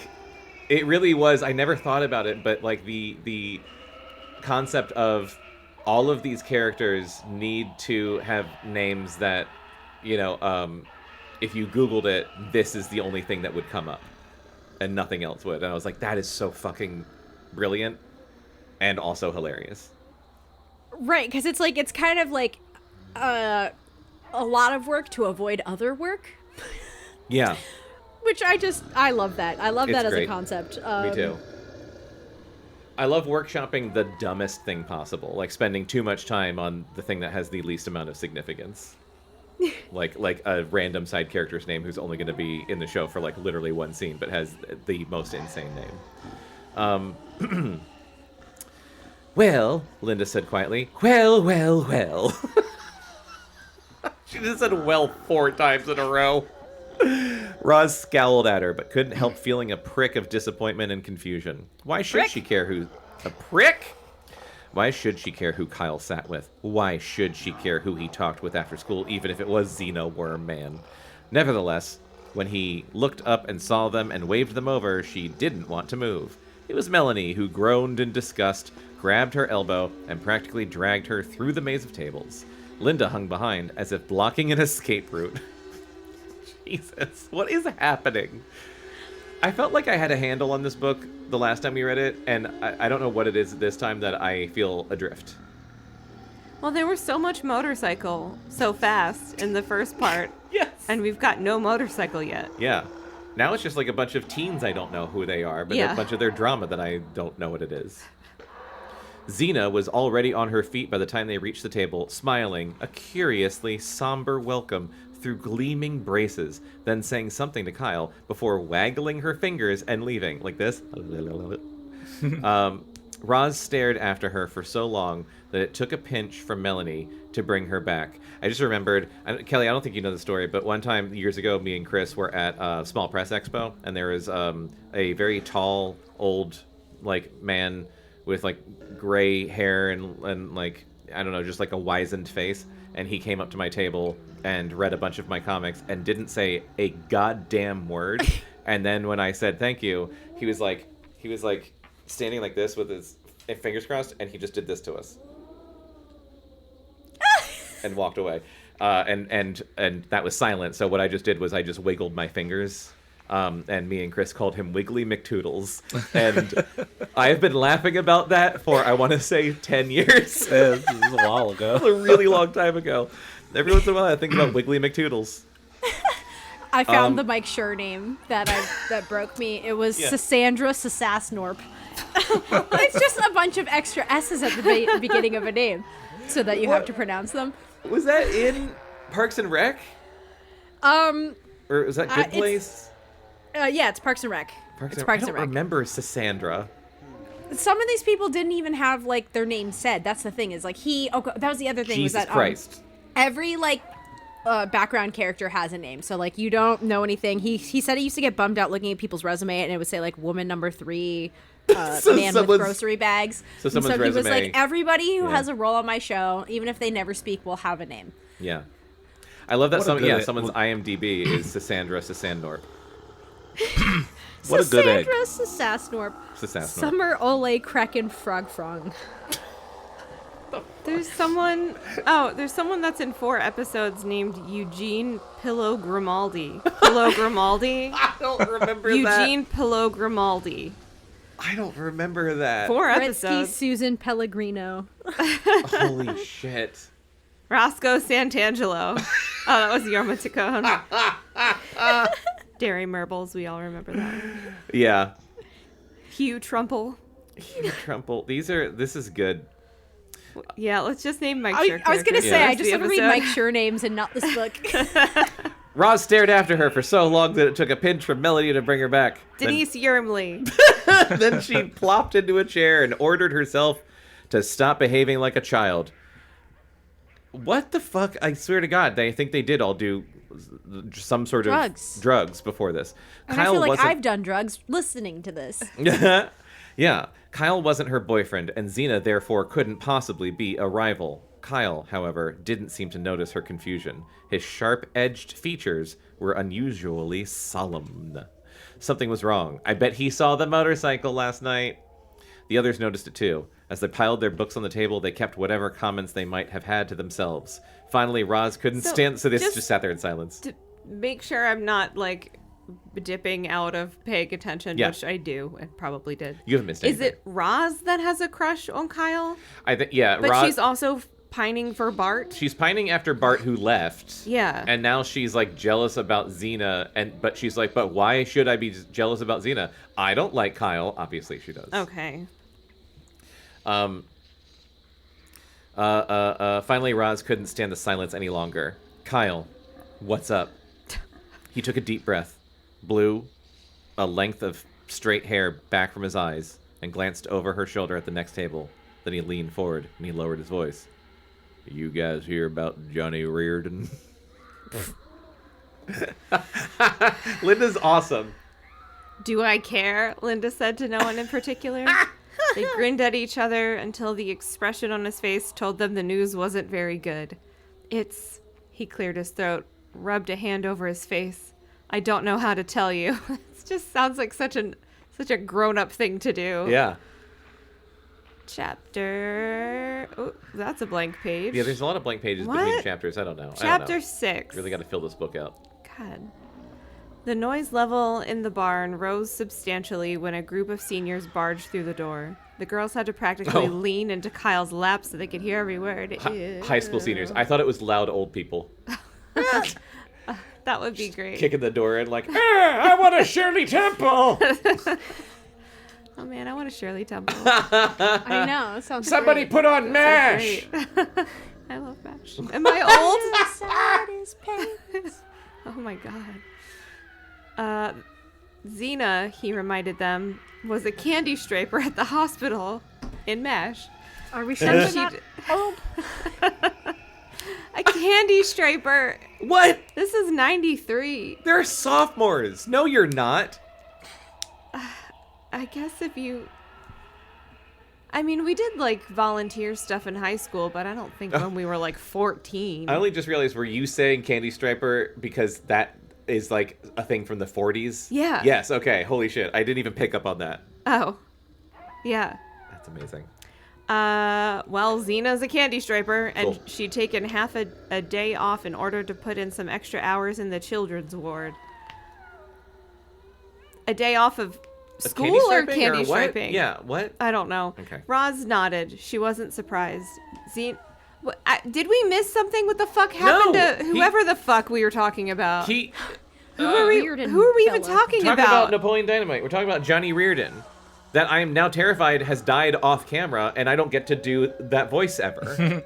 it really was. I never thought about it, but like the concept of all of these characters need to have names that, you know, if you Googled it, this is the only thing that would come up, and nothing else would. And I was like, that is so fucking brilliant, and also hilarious. Right, because it's like it's kind of like a lot of work to avoid other work, Yeah, which I love that. I love It's that as great. a concept. me too. I love workshopping the dumbest thing possible, like spending too much time on the thing that has the least amount of significance. like a random side character's name who's only going to be in the show for like literally one scene, but has the most insane name. Well, Linda said quietly, well. She just said well 4 times in a row. Roz scowled at her, but couldn't help feeling a prick of disappointment and confusion. Why should Prick? she care who... A prick? Why should she care who Kyle sat with? Why should she care who he talked with after school, even if it was Xena Worman? Nevertheless, when he looked up and saw them and waved them over, she didn't want to move. It was Melanie who groaned in disgust, grabbed her elbow, and practically dragged her through the maze of tables. Linda hung behind, as if blocking an escape route. Jesus, what is happening? I felt like I had a handle on this book the last time we read it, and I don't know what it is this time that I feel adrift. Well, there was so much motorcycle so fast in the first part, Yes. and we've got no motorcycle yet. Yeah. Now it's just like a bunch of teens I don't know who they are, but Yeah. a bunch of their drama that I don't know what it is. Xena was already on her feet by the time they reached the table, smiling, a curiously somber welcome through gleaming braces, then saying something to Kyle before waggling her fingers and leaving, like this. Roz stared after her for so long that it took a pinch from Melanie to bring her back. I just remembered, Kelly, I don't think you know the story, but one time years ago, me and Chris were at a Small Press Expo, and there was a very tall, old, like, man with, like, gray hair and like, I don't know, just like a wizened face, and he came up to my table and read a bunch of my comics and didn't say a goddamn word. And then when I said thank you, he was like standing like this with his fingers crossed, and he just did this to us. and walked away. And that was silent. So what I just did was I just wiggled my fingers. And me and Chris called him Wiggly McToodles. And I have been laughing about that for, I want to say, 10 years. This is a while ago. A really long time ago. Every once in a while I think about Wiggly McToodles. I found the Mike Schur name that broke me. It was Sasandra Sasasnorp. It's just a bunch of extra S's at the beginning of a name, so that you have to pronounce them. Was that in Parks and Rec? Or was that Good Place? Yeah, it's Parks and Rec. I don't remember Sasandra. Some of these people didn't even have like their name said. That's the thing. Is like that was the other thing. Jesus was that, Christ. Every like background character has a name, so like you don't know anything. He said he used to get bummed out looking at people's resume, and it would say like woman number 3, man with grocery bags. So someone's he resume. was like, everybody who has a role on my show, even if they never speak, will have a name. Yeah, I love that. Someone's IMDb is Sasandra Sasandorp. What a good egg. Sasasnorp. Summer Ole Kraken Frogfrong. There's someone that's in 4 episodes named Eugene Pillow Grimaldi. Pillow Grimaldi? I don't remember Eugene Pillow Grimaldi. I don't remember that. 4 Gretzky episodes. Susan Pellegrino. Holy shit. Roscoe Santangelo. Oh, that was Yorma Tacone. Dairy Merbles, we all remember that. Yeah. Hugh Trumple. This is good. Yeah, let's just name Mike Schur. I was going to say, Yeah. I just want to read Mike Schur names and not this book. Roz stared after her for so long that it took a pinch from Melody to bring her back. Denise Yermley. Then she plopped into a chair and ordered herself to stop behaving like a child. What the fuck? I swear to God, I think they did all do some sort of drugs before this. And I feel like I've done drugs listening to this. Yeah. Kyle wasn't her boyfriend, and Xena therefore couldn't possibly be a rival. Kyle, however, didn't seem to notice her confusion. His sharp-edged features were unusually solemn. Something was wrong. I bet he saw the motorcycle last night. The others noticed it too. As they piled their books on the table, they kept whatever comments they might have had to themselves. Finally, Roz couldn't stand, so they just sat there in silence. To make sure I'm not, like, dipping out of paying attention, which I do and probably did. You haven't missed anything. Is it Roz that has a crush on Kyle? I think, yeah. But she's also pining for Bart? She's pining after Bart, who left. Yeah. And now she's, like, jealous about Xena, but she's like, but why should I be jealous about Xena? I don't like Kyle. Obviously, she does. Okay. Finally, Roz couldn't stand the silence any longer. Kyle, what's up? He took a deep breath, blew a length of straight hair back from his eyes, and glanced over her shoulder at the next table. Then he leaned forward, and he lowered his voice. You guys hear about Johnny Reardon? Linda's awesome. Do I care? Linda said to no one in particular. They grinned at each other until the expression on his face told them the news wasn't very good. He cleared his throat, rubbed a hand over his face. I don't know how to tell you. It just sounds like such a grown-up thing to do. Yeah. Chapter... Oh, that's a blank page. Yeah, there's a lot of blank pages between chapters. I don't know. Chapter 6. Really got to fill this book out. God. The noise level in the barn rose substantially when a group of seniors barged through the door. The girls had to practically lean into Kyle's lap so they could hear every word. High school seniors. I thought it was loud old people. That would be great. Kicking the door in like, I want a Shirley Temple! Oh man, I want a Shirley Temple. I know. It sounds Somebody great. put on MASH! I love MASH. Am I old? Oh my god. Xena, he reminded them, was a candy striper at the hospital in MASH. Are we sure She not? d- A candy striper. What? This is 93. They're sophomores. No, you're not. I guess if you... I mean, we did, like, volunteer stuff in high school, but I don't think when we were, like, 14. I only just realized, were you saying candy striper because that is, like, a thing from the 40s? Yeah. Yes, okay. Holy shit. I didn't even pick up on that. Oh. Yeah. That's amazing. Well, Xena's a candy striper, and Cool. she'd taken half a day off in order to put in some extra hours in the children's ward. A day off of school Candy or striping candy what? striping? Yeah, what? I don't know. Okay. Roz nodded. She wasn't surprised. Did we miss something? What the fuck happened No, to whoever the fuck we were talking about? He... who are we Reardon even fella. talking Talking about about? Napoleon Dynamite. We're talking about Johnny Reardon. That I am now terrified has died off camera, and I don't get to do that voice ever.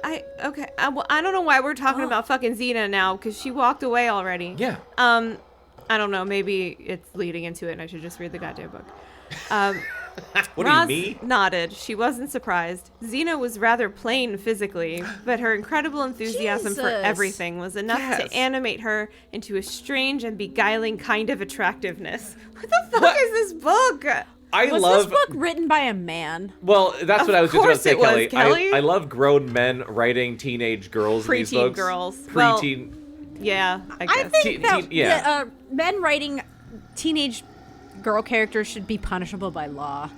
I don't know why we're talking about fucking Xena now, because she walked away already. Yeah. I don't know. Maybe it's leading into it, and I should just read the goddamn book. What Roz do you mean? nodded. She wasn't surprised. Xena was rather plain physically, but her incredible enthusiasm for Jesus. everything was enough Yes. to animate her into a strange and beguiling kind of attractiveness. What the fuck What? is this book? I Was love. this book written by a man? Well, that's what I was just about to course say, it was, Kelly. Kelly. I love grown men writing teenage girls in these Preteen books. girls. Well, Preteen. Yeah, I guess. I think Teen- that yeah. men writing teenage girl characters should be punishable by law.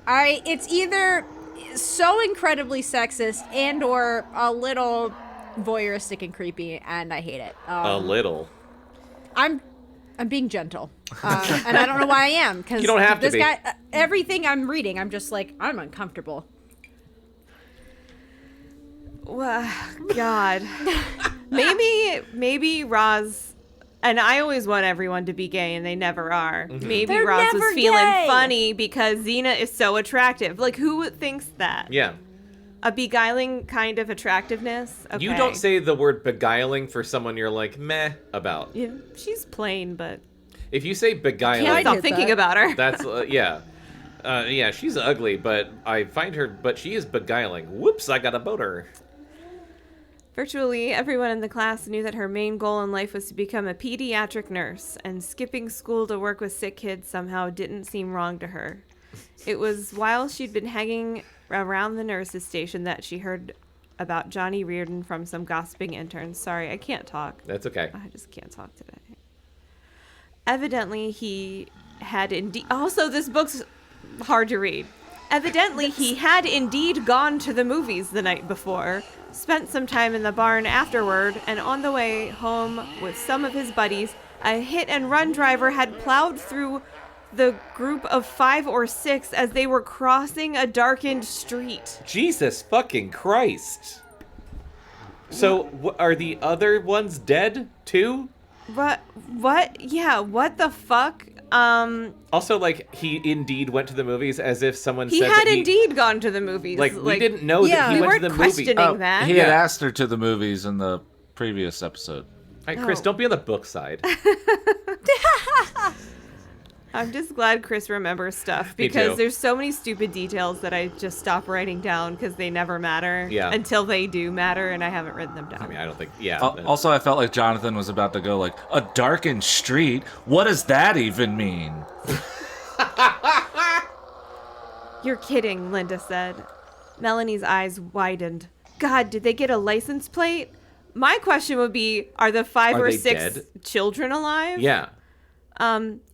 It's either so incredibly sexist and or a little voyeuristic and creepy, and I hate it. A little. I'm being gentle, and I don't know why I am, because You don't have to this be. guy. Everything I'm reading, I'm just like, I'm uncomfortable. Well, God. maybe Roz, and I always want everyone to be gay, and they never are. Mm-hmm. Maybe They're Roz was never feeling gay. funny because Xena is so attractive. Like, who thinks that? Yeah. A beguiling kind of attractiveness? Okay. You don't say the word beguiling for someone you're like meh about. Yeah, she's plain, but If you say beguiling, can't stop did thinking that. about her. that's yeah. Yeah, she's ugly, but I find her, but she is beguiling. Whoops, I got a boater. Virtually everyone in the class knew that her main goal in life was to become a pediatric nurse, and skipping school to work with sick kids somehow didn't seem wrong to her. It was while she'd been hanging around the nurse's station that she heard about Johnny Reardon from some gossiping interns. Sorry, I can't talk. That's okay. I just can't talk today. Evidently, he had indeed... Also, this book's hard to read. Evidently, he had indeed gone to the movies the night before, spent some time in the barn afterward, and on the way home with some of his buddies, a hit-and-run driver had plowed through the group of 5 or 6 as they were crossing a darkened street. Jesus fucking Christ. So, are the other ones dead too? What? Yeah, what the fuck? Also, like, he indeed went to the movies as if someone He said had that indeed gone to the movies. Like, we didn't know yeah, that he we went weren't to the movie. questioning that. He had Yeah. asked her to the movies in the previous episode. All right, Chris, Oh. don't be on the book side. I'm just glad Chris remembers stuff Me because too. there's so many stupid details that I just stop writing down because they never matter Yeah. until they do matter, and I haven't written them down. I mean, I don't think, yeah. Also, I felt like Jonathan was about to go like, a darkened street? What does that even mean? You're kidding, Linda said. Melanie's eyes widened. God, did they get a license plate? My question would be, are the 5 Are or they 6 dead? children alive? Yeah.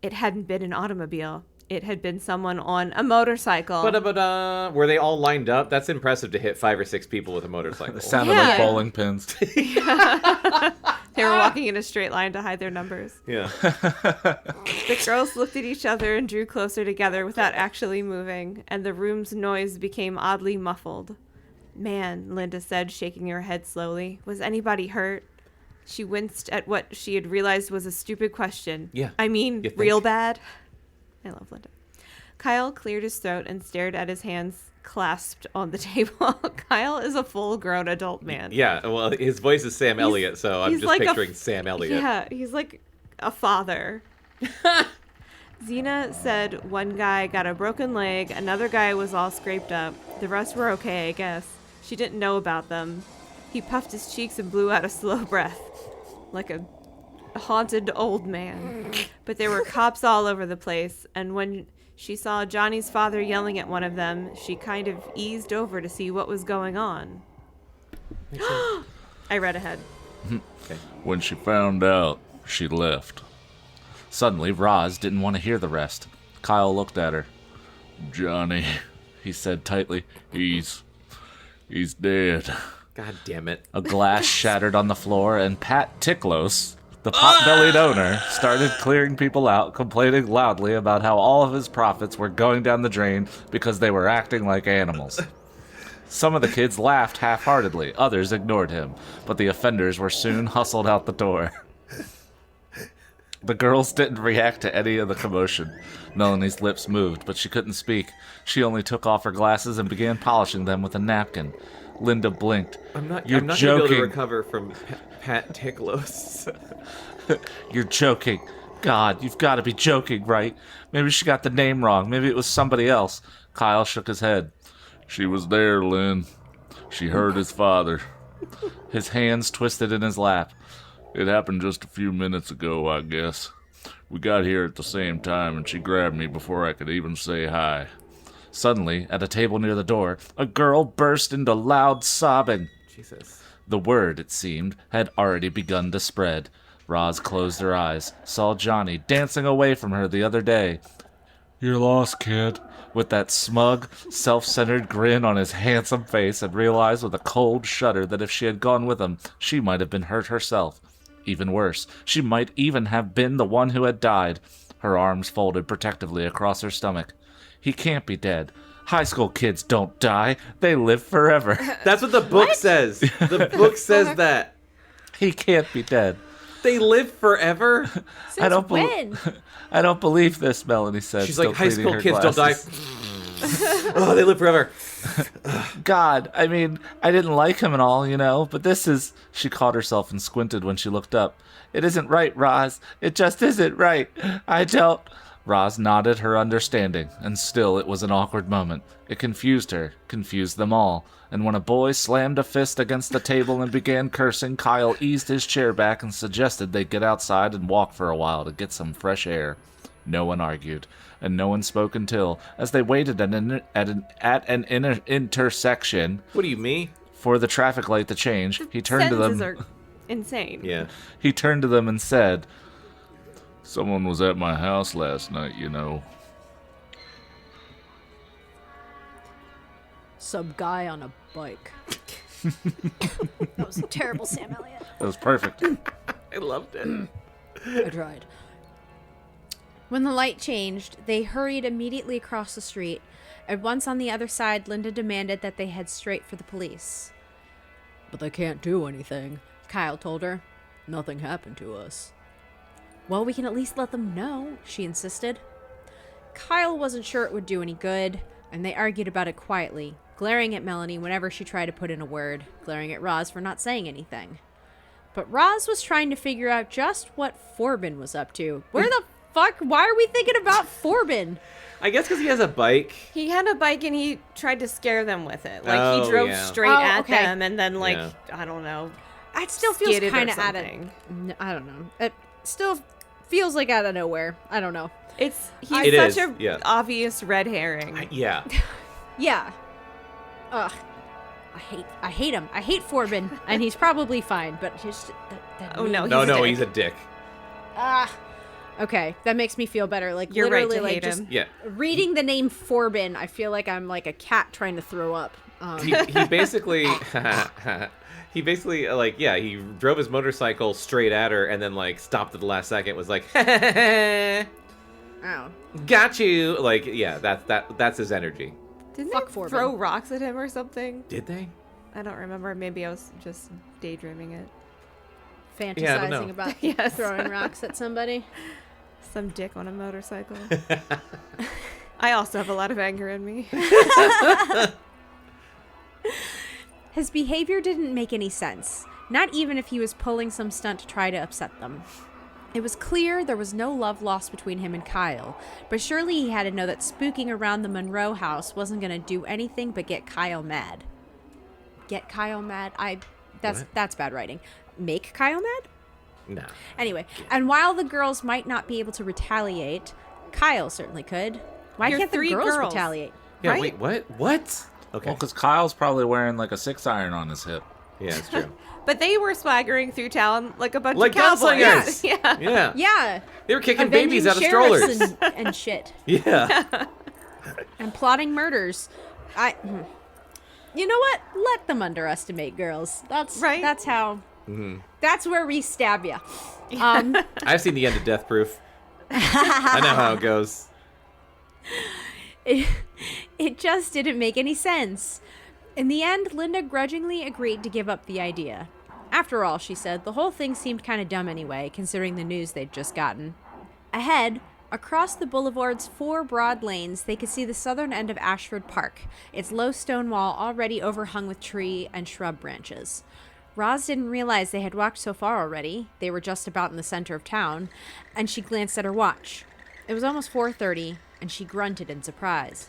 It hadn't been an automobile. It had been someone on a motorcycle. Ba-da-ba-da. Were they all lined up? That's impressive to hit 5 or 6 people with a motorcycle. It sounded Yeah. like bowling pins. They were walking in a straight line to hide their numbers. Yeah. The girls looked at each other and drew closer together without actually moving, and the room's noise became oddly muffled. Man, Linda said, shaking her head slowly. Was anybody hurt? She winced at what she had realized was a stupid question. Yeah. I mean, You think? real bad? I love Linda. Kyle cleared his throat and stared at his hands clasped on the table. Kyle is a full-grown adult man. Yeah, well, his voice is Sam Elliott, so I'm he's just like a picturing f- Sam Elliott. Yeah, he's like a father. Xena said one guy got a broken leg, another guy was all scraped up. The rest were okay, I guess. She didn't know about them. He puffed his cheeks and blew out a slow breath, like a haunted old man. But there were cops all over the place, and when she saw Johnny's father yelling at one of them, she kind of eased over to see what was going on. I read ahead. When she found out, she left. Suddenly, Roz didn't want to hear the rest. Kyle looked at her. Johnny, he said tightly. He's dead. God damn it. A glass shattered on the floor, and Pat Ticklos, the pot-bellied owner, started clearing people out, complaining loudly about how all of his profits were going down the drain because they were acting like animals. Some of the kids laughed half-heartedly, others ignored him, but the offenders were soon hustled out the door. The girls didn't react to any of the commotion. Melanie's lips moved, but she couldn't speak. She only took off her glasses and began polishing them with a napkin. Linda blinked. I'm not You're going to be joking. able to recover from Pat Ticklos. You're joking. God, you've got to be joking, right? Maybe she got the name wrong. Maybe it was somebody else. Kyle shook his head. She was there, Lynn. She heard his father. His hands twisted in his lap. It happened just a few minutes ago, I guess. We got here at the same time, and she grabbed me before I could even say hi. Suddenly, at a table near the door, a girl burst into loud sobbing. Jesus. The word, it seemed, had already begun to spread. Roz closed her eyes, saw Johnny dancing away from her the other day. You're lost, kid. With that smug, self-centered grin on his handsome face, and realized with a cold shudder that if she had gone with him, she might have been hurt herself. Even worse, she might even have been the one who had died. Her arms folded protectively across her stomach. He can't be dead. High school kids don't die. They live forever. That's what the book says. The book says that. He can't be dead. They live forever? Since I don't when? I don't believe this, Melanie said. She's still like, high school cleaning her kids don't die. glasses. Oh, they live forever. God, I mean, I didn't like him and all, you know, but this is... She caught herself and squinted when she looked up. It isn't right, Roz. It just isn't right. I don't... Roz nodded her understanding, and still it was an awkward moment. It confused her, confused them all, and when a boy slammed a fist against the table and began cursing, Kyle eased his chair back and suggested they get outside and walk for a while to get some fresh air. No one argued, and no one spoke until, as they waited at an intersection What do you mean? for the traffic light to change, he turned to Sentences them. are insane. Yeah. He turned to them and said, "Someone was at my house last night, you know." Some guy on a bike. That was a terrible Sam Elliott. That was perfect. I loved it. I tried. When the light changed, they hurried immediately across the street, and once on the other side, Linda demanded that they head straight for the police. But they can't do anything, Kyle told her. Nothing happened to us. Well, we can at least let them know, she insisted. Kyle wasn't sure it would do any good, and they argued about it quietly, glaring at Melanie whenever she tried to put in a word, glaring at Roz for not saying anything. But Roz was trying to figure out just what Forbin was up to. Where the fuck? Why are we thinking about Forbin? I guess because he has a bike. He had a bike and he tried to scare them with it. Like Oh, he drove yeah. straight Oh, at okay. them and then Yeah. I don't know. It still feels Skidded or kind of out of... something. I don't know. It still feels like out of nowhere. I don't know. He's It such is, a yeah. obvious red herring. Yeah. Yeah. Ugh. I hate him. I hate Forbin, and he's probably fine, but just... that Oh, no, No, He's a no, dick. he's a dick. Okay, that makes me feel better. Like, You're right literally, to like, hate just him. Yeah. reading the name Forbin, I feel like I'm like a cat trying to throw up. He basically... He basically, he drove his motorcycle straight at her and then, stopped at the last second, was like, Oh. got you! That's his energy. Didn't Fuck they Forbin. throw rocks at him or something? Did they? I don't remember. Maybe I was just daydreaming it. Fantasizing Yeah, I don't know. about Yes. throwing rocks at somebody. Some dick on a motorcycle. I also have a lot of anger in me. His behavior didn't make any sense, not even if he was pulling some stunt to try to upset them. It was clear there was no love lost between him and Kyle, but surely he had to know that spooking around the Monroe house wasn't going to do anything but get Kyle mad. Get Kyle mad? That's bad writing. Make Kyle mad? No. Anyway, and while the girls might not be able to retaliate, Kyle certainly could. Why You're can't the three girls girls. retaliate? Yeah, Right? wait, what? What? Okay. Well, because Kyle's probably wearing like a 6-iron on his hip. Yeah, it's true. But they were swaggering through town like a bunch Like of cowboys. gunslingers. Yeah. Yeah. Yeah. They were kicking Avenging babies out of sheriffs strollers. and shit. Yeah. And plotting murders. You know what? Let them underestimate girls. That's Right. That's how. That's where we stab you. I've seen the end of Death Proof. I know how it goes. It just didn't make any sense. In the end, Linda grudgingly agreed to give up the idea. After all, she said, the whole thing seemed kind of dumb anyway, considering the news they'd just gotten. Ahead, across the boulevard's 4 broad lanes, they could see the southern end of Ashford Park, its low stone wall already overhung with tree and shrub branches. Roz didn't realize they had walked so far already. They were just about in the center of town, and she glanced at her watch. It was almost 4:30, and she grunted in surprise.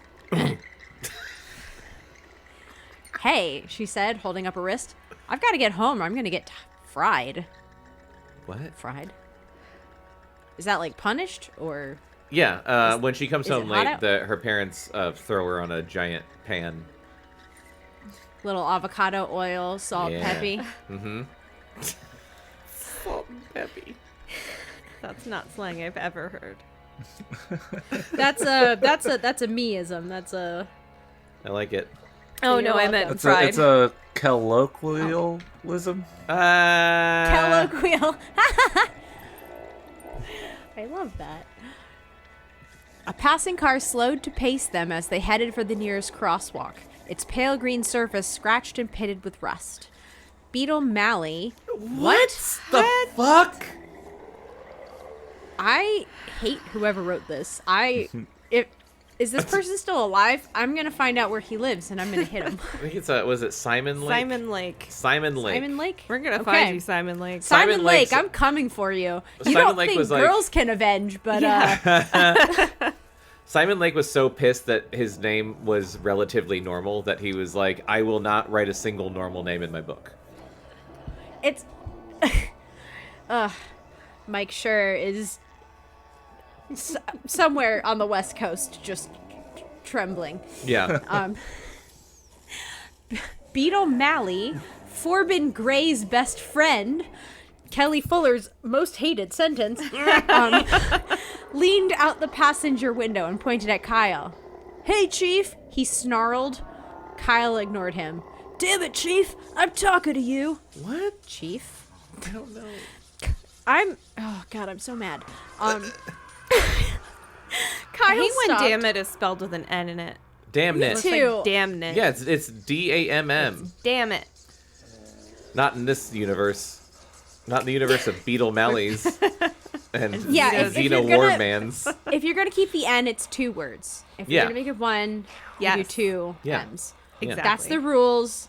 Hey, she said, holding up her wrist. I've got to get home or I'm going to get fried. What? Fried? Is that like punished or? Yeah, when she comes is it home hot late, out? her parents throw her on a giant pan. Little avocado oil, salt, Yeah. peppy. Mm-hmm. Salt and peppy. That's not slang I've ever heard. That's a me-ism. That's a. I like it. Oh, You're no, I welcome. meant It's fried. a colloquialism. Colloquial. I love that. A passing car slowed to pace them as they headed for the nearest crosswalk, its pale green surface scratched and pitted with rust. Beetle Malley. What the fuck? I hate whoever wrote this. Is this person still alive? I'm gonna find out where he lives and I'm gonna hit him. I think it's was it Simon Lake? Simon Lake. Simon Lake. Simon Lake? We're going to Okay. find you, Simon Lake. Simon Simon Lake, Lake's- I'm coming for you. You Simon don't Lake think was like- girls can avenge, but Simon Lake was so pissed that his name was relatively normal that he was like, I will not write a single normal name in my book. it's Mike Schur is somewhere on the West Coast just trembling. Yeah. Beetle Malley, Forbin Gray's best friend, Kelly Fuller's most hated sentence, leaned out the passenger window and pointed at Kyle. Hey, Chief, he snarled. Kyle ignored him. Damn it, Chief, I'm talking to you. What? Chief? I don't know. Oh, God, I'm so mad. I Kyle hate when stopped. damn it is spelled with an N in it. Damn it. It's too. like damn it. Yeah, it's D-A-M-M. Damn it. Not in this universe. Not in the universe of Beetle Malleys and Yeah, if Xena you're gonna- Warmans. If you're going to keep the N, it's 2 words. If Yeah. you're going to make it 1, Yes. you do 2 Yeah. M's. Yeah. Exactly. That's the rules.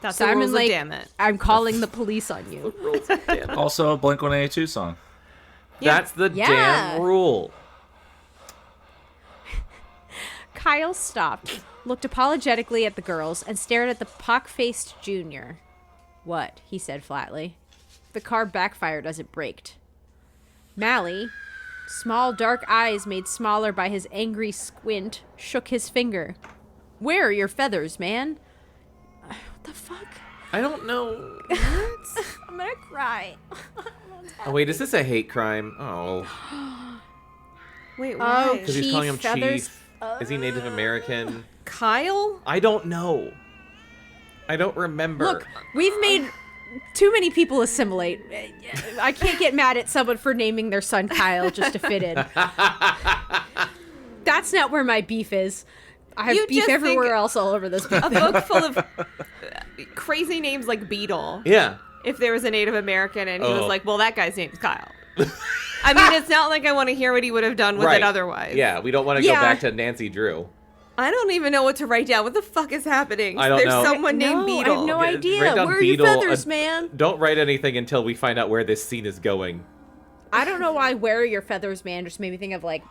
That's the Simon rules of Lake, damn it. I'm calling the police on you. Also, a Blink-182 song. That's the Yeah. damn rule. Kyle stopped, looked apologetically at the girls, and stared at the pock-faced junior. What? He said flatly. The car backfired as it braked. Malley, small dark eyes made smaller by his angry squint, shook his finger. Where are your feathers, man? What the fuck? I don't know. I'm gonna cry. Oh, wait, is this a hate crime? Oh. Wait, Oh, why? Because he's calling him Chief Feathers. Chief. Is he Native American? Kyle? I don't know. I don't remember. Look, we've made too many people assimilate. I can't get mad at someone for naming their son Kyle just to fit in. That's not where my beef is. I have You beef just everywhere think- else all over this A book. book full of crazy names like Beetle. Yeah. If there was a Native American and he Oh. was like, well, that guy's name's Kyle. I mean, it's not like I want to hear what he would have done with it otherwise. Yeah, we don't want to go Yeah. back to Nancy Drew. I don't even know what to write down. What the fuck is happening? I don't There's know. someone No, named Beetle. I have no Okay, idea. write down Where are Beetle, your feathers, man? Don't write anything until we find out where this scene is going. I don't know why Where Are Your Feathers, man just made me think of, like,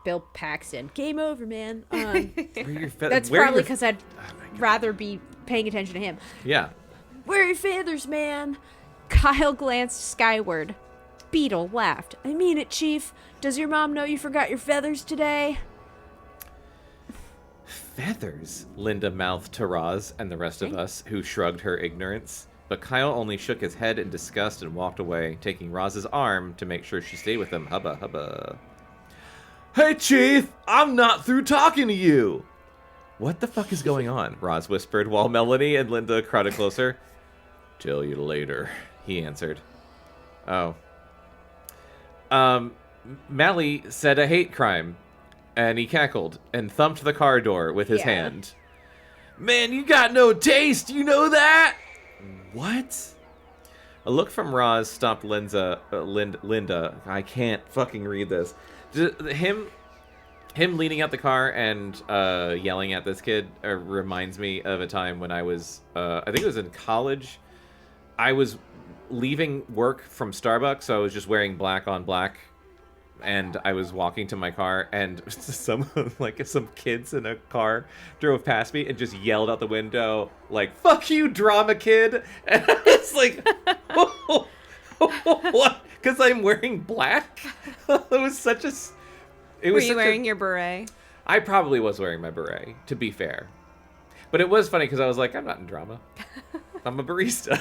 Bill Paxton. Game over, man. Where are your fe- That's where are probably your- because I'd rather be paying attention to him. Yeah. Where are your feathers, man? Kyle glanced skyward. Beetle laughed. I mean it, Chief. Does your mom know you forgot your feathers today? Feathers, Linda mouthed to Roz and the rest of us, who shrugged her ignorance. But Kyle only shook his head in disgust and walked away, taking Roz's arm to make sure she stayed with him. Hubba, hubba. Hey, Chief! I'm not through talking to you! What the fuck is going on? Roz whispered while Melanie and Linda crowded closer. Tell you later, he answered. Oh. Mally said a hate crime, and he cackled and thumped the car door with his hand. Man, you got no taste, you know that? What? A look from Roz stopped Linda. I can't fucking read this. Him leaning out the car and yelling at this kid reminds me of a time when I was, I think it was in college. I was leaving work from Starbucks, so I was just wearing black on black, and I was walking to my car, and some kids in a car drove past me and just yelled out the window, like, "Fuck you, drama kid!" And I was like, what? Because I'm wearing black? It was such a... Were you wearing your beret? I probably was wearing my beret, to be fair. But it was funny because I was like, I'm not in drama. I'm a barista.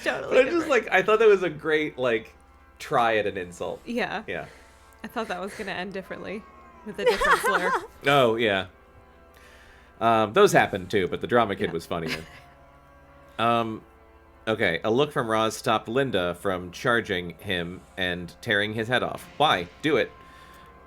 Totally. But just like, I thought that was a great, like, try at an insult. Yeah. Yeah. I thought that was going to end differently with a different slur. Oh, yeah. Those happened too, but the drama kid was funnier. Okay, a look from Roz stopped Linda from charging him and tearing his head off. Why? Do it.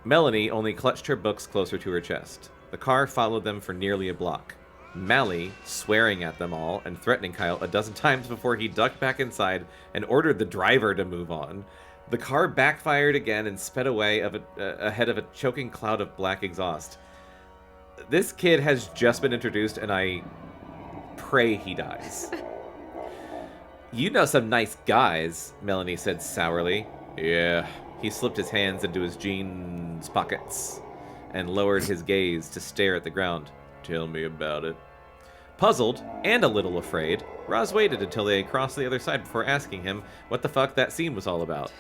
Melanie only clutched her books closer to her chest. The car followed them for nearly a block. Mally swearing at them all and threatening Kyle a dozen times before he ducked back inside and ordered the driver to move on. The car backfired again and sped away ahead of a choking cloud of black exhaust. This kid has just been introduced, and I pray he dies. You know some nice guys, Melanie said sourly. Yeah. He slipped his hands into his jeans pockets and lowered his gaze to stare at the ground. Tell me about it. Puzzled and a little afraid, Roz waited until they crossed the other side before asking him what the fuck that scene was all about.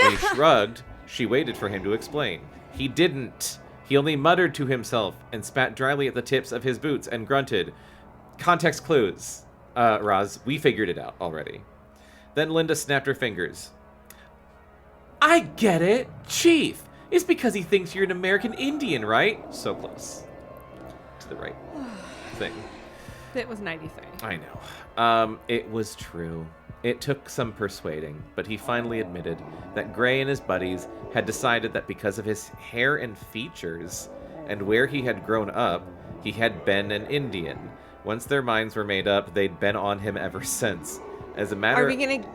When he shrugged, she waited for him to explain. He didn't. He only muttered to himself and spat dryly at the tips of his boots and grunted. Context clues. Roz, we figured it out already. Then Linda snapped her fingers. I get it. Chief. It's because he thinks you're an American Indian, right? So close. To the right thing. It was 93. I know. It was true. It took some persuading, but he finally admitted that Gray and his buddies had decided that because of his hair and features and where he had grown up, he had been an Indian. Once their minds were made up, they'd been on him ever since. As a matter Are we going to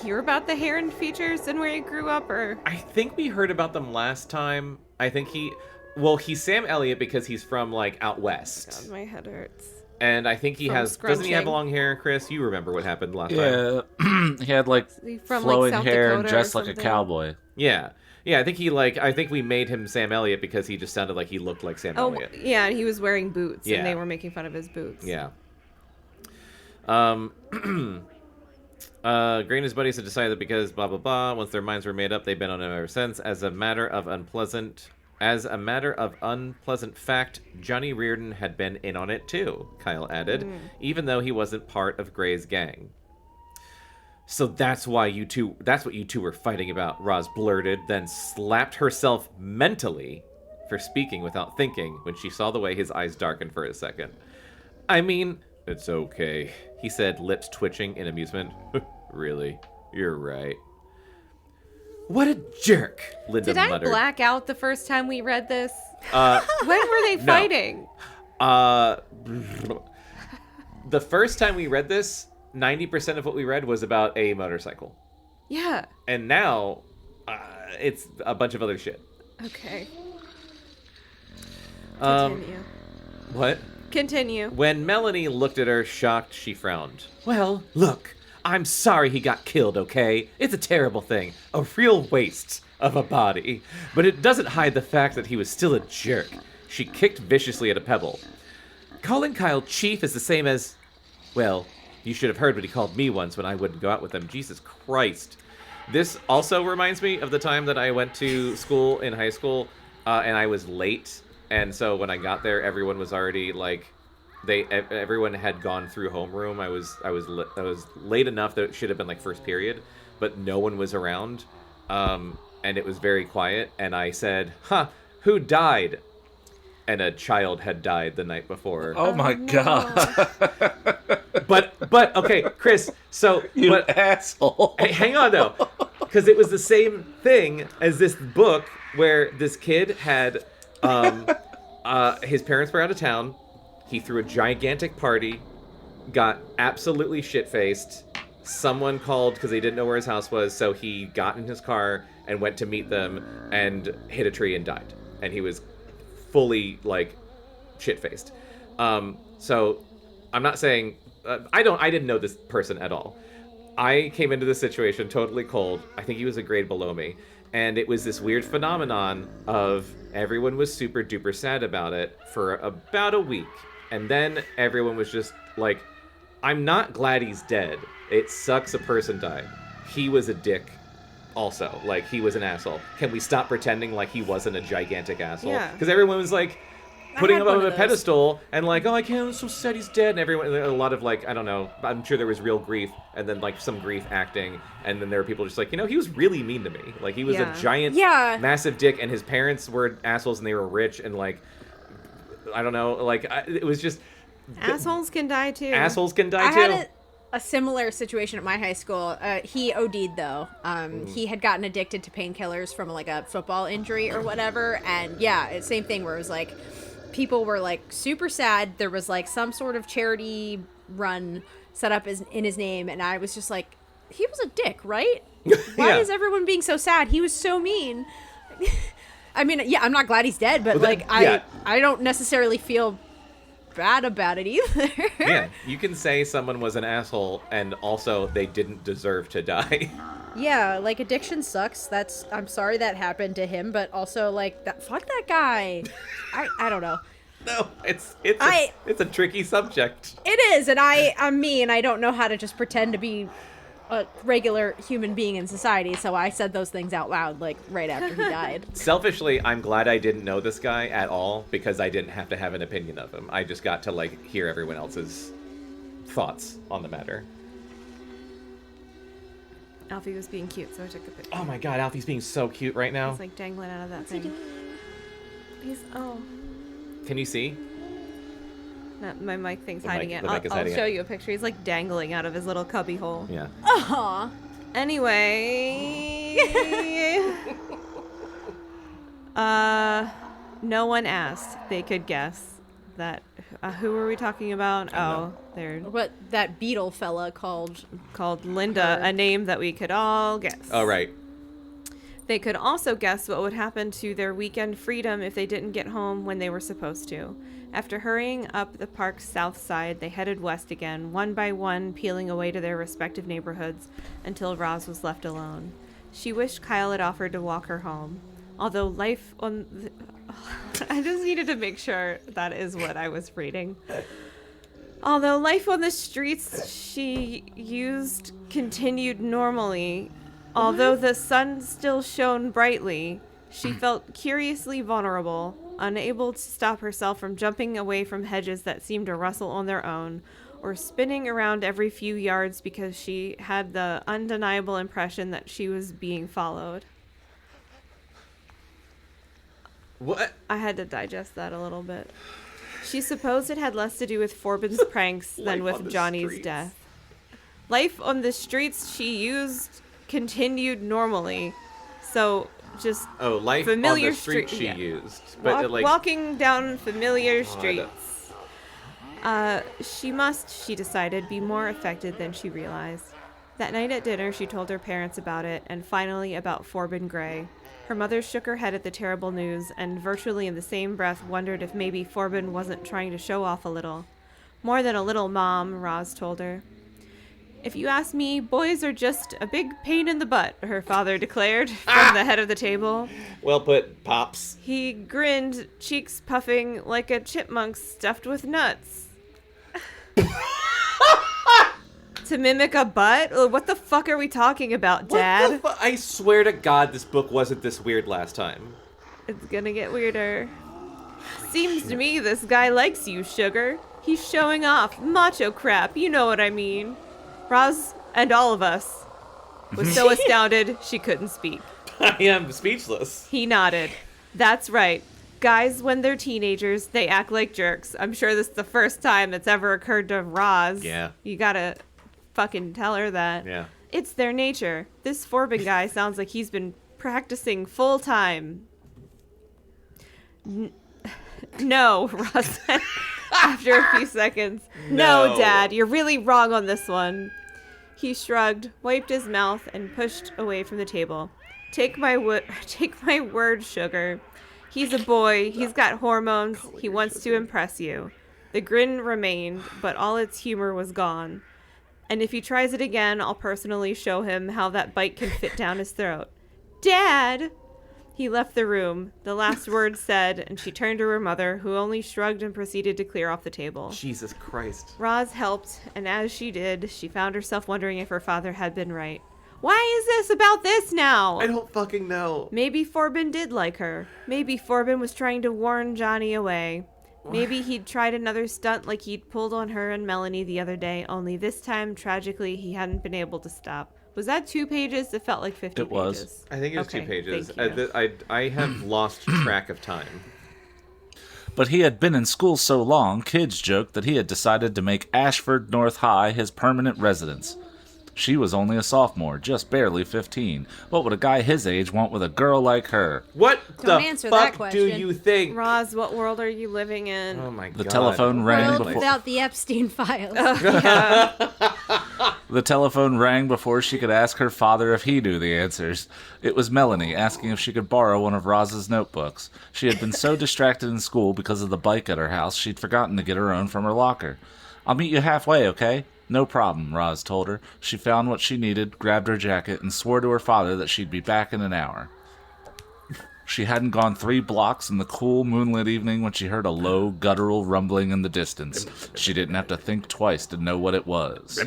hear about the hair and features and where he grew up, or? I think we heard about them last time. I think he's Sam Elliott because he's from, like, out west. God, my head hurts. And I think he doesn't he have long hair, Chris? You remember what happened last time. Yeah, he had, like, From, flowing South hair Dakota and dressed or like a something? cowboy. Yeah. Yeah, I think we made him Sam Elliott because he just sounded like he looked like Sam Oh, Elliott. yeah, and he was wearing boots, Yeah. and they were making fun of his boots. Yeah. Gray and his buddies had decided that because blah blah blah, once their minds were made up, they've been on him ever since. As a matter of unpleasant fact, Johnny Reardon had been in on it too, Kyle added, even though he wasn't part of Gray's gang. So that's what you two were fighting about, Roz blurted, then slapped herself mentally for speaking without thinking when she saw the way his eyes darkened for a second. I mean, it's okay, he said, lips twitching in amusement. Really? You're right. What a jerk, Linda Did muttered. I black out the first time we read this? When were they fighting? The first time we read this, 90% of what we read was about a motorcycle. Yeah. And now, it's a bunch of other shit. Okay. Um, Continue. What? Continue. When Melanie looked at her, shocked, she frowned. Well, look, I'm sorry he got killed, okay? It's a terrible thing. A real waste of a body. But it doesn't hide the fact that he was still a jerk. She kicked viciously at a pebble. Calling Kyle Chief is the same as... Well, you should have heard what he called me once when I wouldn't go out with him. Jesus Christ. This also reminds me of the time that I went to school in high school, and I was late. And so when I got there, everyone was already like, everyone had gone through homeroom. I was late enough that it should have been like first period, but no one was around, and it was very quiet. And I said, "Huh, who died?" and a child had died the night before. Oh my god. But okay, Chris. So You but asshole. hey, hang on though, because it was the same thing as this book where this kid had his parents were out of town. He threw a gigantic party, got absolutely shit-faced. Someone called because they didn't know where his house was, so he got in his car and went to meet them and hit a tree and died. And he was fully, like, shit-faced. So I'm not saying... I didn't know this person at all. I came into this situation totally cold. I think he was a grade below me. And it was this weird phenomenon of everyone was super duper sad about it for about a week. And then everyone was just like, I'm not glad he's dead. It sucks a person died. He was a dick also. Like, he was an asshole. Can we stop pretending like he wasn't a gigantic asshole? Yeah. Because everyone was like, putting had him one up on of a those. pedestal and like, oh, I can't, I'm so sad he's dead. And everyone, a lot of like, I don't know, I'm sure there was real grief and then like some grief acting. And then there were people just like, he was really mean to me. Like, he was Yeah. a giant, massive dick, and his parents were assholes and they were rich and like, I don't know, like, it was just... Assholes can die too. Assholes can die I too. had a similar situation at my high school. He OD'd though. He had gotten addicted to painkillers from like a football injury or whatever. And yeah, it's same thing where it was like people were like super sad. There was like some sort of charity run set up in his name, and I was just like, he was a dick, right? Why Yeah. is everyone being so sad? He was so mean. I mean, yeah, I'm not glad he's dead, but Well, like yeah. I don't necessarily feel bad about it either. Yeah, you can say someone was an asshole and also they didn't deserve to die. Yeah, like addiction sucks. I'm sorry that happened to him, but also like fuck that guy. I don't know. No, it's a tricky subject. It is, and I'm me, and I don't know how to just pretend to be a regular human being in society, so I said those things out loud like right after he died. Selfishly, I'm glad I didn't know this guy at all because I didn't have to have an opinion of him. I just got to like hear everyone else's thoughts on the matter. Alfie was being cute, so I took a picture. Oh my god, Alfie's being so cute right now. He's like dangling out of that thing. Can you see? My mic thing's The hiding mic- it. the mic is I'll hiding show it. you a picture. He's like dangling out of his little cubby hole. Yeah. Aw. Anyway, no one asked. They could guess that. Who were we talking about? Oh, they're What that beetle fella called. called Linda, a name that we could all guess. Oh, right. They could also guess what would happen to their weekend freedom if they didn't get home when they were supposed to. After hurrying up the park's south side, they headed west again, one by one, peeling away to their respective neighborhoods until Roz was left alone. She wished Kyle had offered to walk her home. Although life on... I just needed to make sure that is what I was reading. Although life on the streets she used continued normally, although the sun still shone brightly, she felt curiously vulnerable, unable to stop herself from jumping away from hedges that seemed to rustle on their own, or spinning around every few yards because she had the undeniable impression that she was being followed. What? I had to digest that a little bit. She supposed it had less to do with Forbin's pranks than Life on with the Johnny's streets. death. Life on the streets she used continued normally. So just Oh, life familiar on the street street- she yeah. used. But like, walking down familiar God. streets. She must, she decided, be more affected than she realized. That night at dinner, she told her parents about it, and finally about Forbin Gray. Her mother shook her head at the terrible news, and virtually in the same breath wondered if maybe Forbin wasn't trying to show off a little. More than a little, Mom, Roz told her. If you ask me, boys are just a big pain in the butt, her father declared from the head of the table. well put, Pops. He grinned, cheeks puffing like a chipmunk stuffed with nuts. To mimic a butt? What the fuck are we talking about, Dad? I swear to God, this book wasn't this weird last time. It's gonna get weirder. Seems to me this guy likes you, Sugar. He's showing off. Macho crap, you know what I mean. Roz, and all of us, was so astounded she couldn't speak. I am speechless. He nodded. That's right. Guys, when they're teenagers, they act like jerks. I'm sure this is the first time it's ever occurred to Roz. Yeah. You gotta fucking tell her that. Yeah. It's their nature. This Forbin guy sounds like he's been practicing full time. No, Roz said after a few seconds. No, Dad, you're really wrong on this one. He shrugged, wiped his mouth, and pushed away from the table. Take my word, sugar. He's a boy. He's got hormones. He wants to impress you. The grin remained, but all its humor was gone. And if he tries it again, I'll personally show him how that bite can fit down his throat. Dad! He left the room, the last word said, and she turned to her mother, who only shrugged and proceeded to clear off the table. Jesus Christ. Roz helped, and as she did, she found herself wondering if her father had been right. Why is this about this now? I don't fucking know. Maybe Forbin did like her. Maybe Forbin was trying to warn Johnny away. Maybe he'd tried another stunt like he'd pulled on her and Melanie the other day, only this time, tragically, he hadn't been able to stop. Was that 2 pages? It felt like 50 It was. pages. I think it was Okay, 2 pages. thank you. I have lost track of time. But he had been in school so long, kids joked that he had decided to make Ashford North High his permanent residence. She was only a sophomore, just barely 15. What would a guy his age want with a girl like her? What Don't the answer that fuck do question. you think? Roz, what world are you living in? Oh my god. The telephone rang World before without the Epstein files. the telephone rang before she could ask her father if he knew the answers. It was Melanie asking if she could borrow one of Roz's notebooks. She had been so distracted in school because of the bike at her house, she'd forgotten to get her own from her locker. I'll meet you halfway, okay? No problem, Roz told her. She found what she needed, grabbed her jacket, and swore to her father that she'd be back in an hour. She hadn't gone 3 blocks in the cool moonlit evening when she heard a low, guttural rumbling in the distance. She didn't have to think twice to know what it was.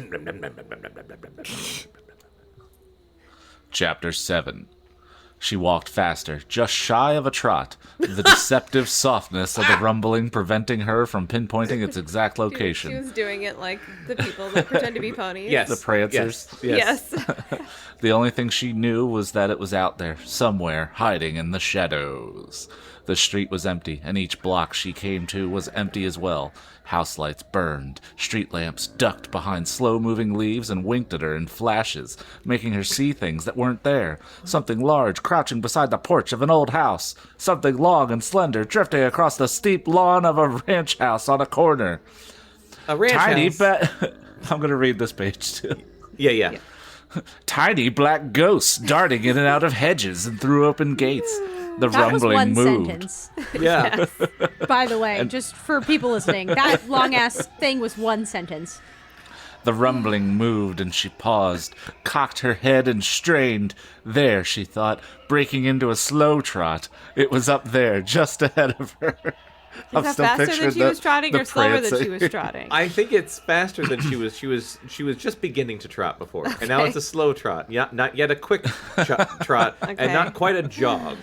Chapter 7. She walked faster, just shy of a trot, the deceptive softness of the rumbling preventing her from pinpointing its exact location. She was doing it like the people that pretend to be ponies. Yes. The prancers. Yes. The only thing she knew was that it was out there, somewhere, hiding in the shadows. The street was empty, and each block she came to was empty as well. House lights burned, street lamps ducked behind slow-moving leaves and winked at her in flashes, making her see things that weren't there. Something large crouching beside the porch of an old house. Something long and slender drifting across the steep lawn of a ranch house on a corner. A ranch Tiny house. I'm going to read this page, too. Yeah. Tiny black ghosts darting in and out of hedges and through open gates. The That was rumbling one moved. sentence. Yeah. By the way, just for people listening, that long ass thing was one sentence. The rumbling moved, and she paused, cocked her head, and strained. There, she thought, breaking into a slow trot. It was up there, just ahead of her. Is that faster than she was trotting or slower than she was prancing. trotting? I think it's faster than she was. She was just beginning to trot before, and now it's a slow trot. Yeah, not yet a quick trot, Okay. and not quite a jog.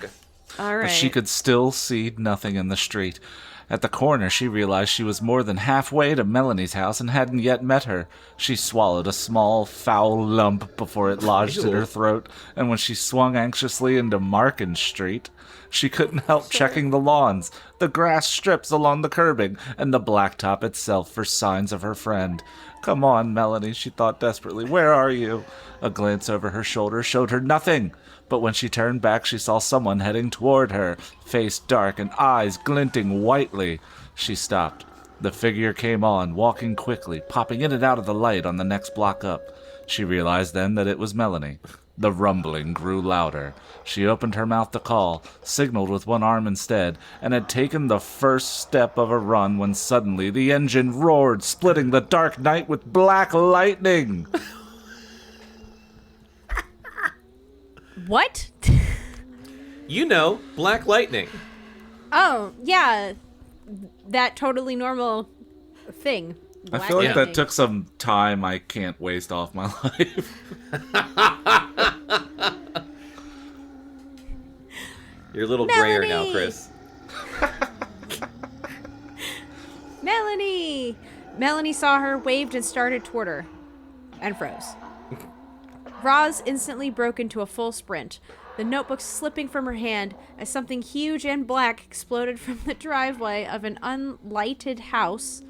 All right. But she could still see nothing in the street. At the corner, she realized she was more than halfway to Melanie's house and hadn't yet met her. She swallowed a small, foul lump before it lodged in her throat, and when she swung anxiously into Markin Street, she couldn't help checking the lawns, the grass strips along the curbing, and the blacktop itself for signs of her friend. Come on, Melanie, she thought desperately. Where are you? A glance over her shoulder showed her nothing. But when she turned back, she saw someone heading toward her, face dark and eyes glinting whitely. She stopped. The figure came on, walking quickly, popping in and out of the light on the next block up. She realized then that it was Melanie. The rumbling grew louder. She opened her mouth to call, signaled with one arm instead, and had taken the first step of a run when suddenly the engine roared, splitting the dark night with black lightning. What? You know, Black Lightning. Oh, yeah. That totally normal thing. I Black feel like lightning. that took some time I can't waste off my life. You're a little grayer now, Melanie! Chris. Melanie! Melanie saw her, waved, and started toward her. And froze. Roz instantly broke into a full sprint. the notebook slipping from her hand as something huge and black exploded from the driveway of an unlighted house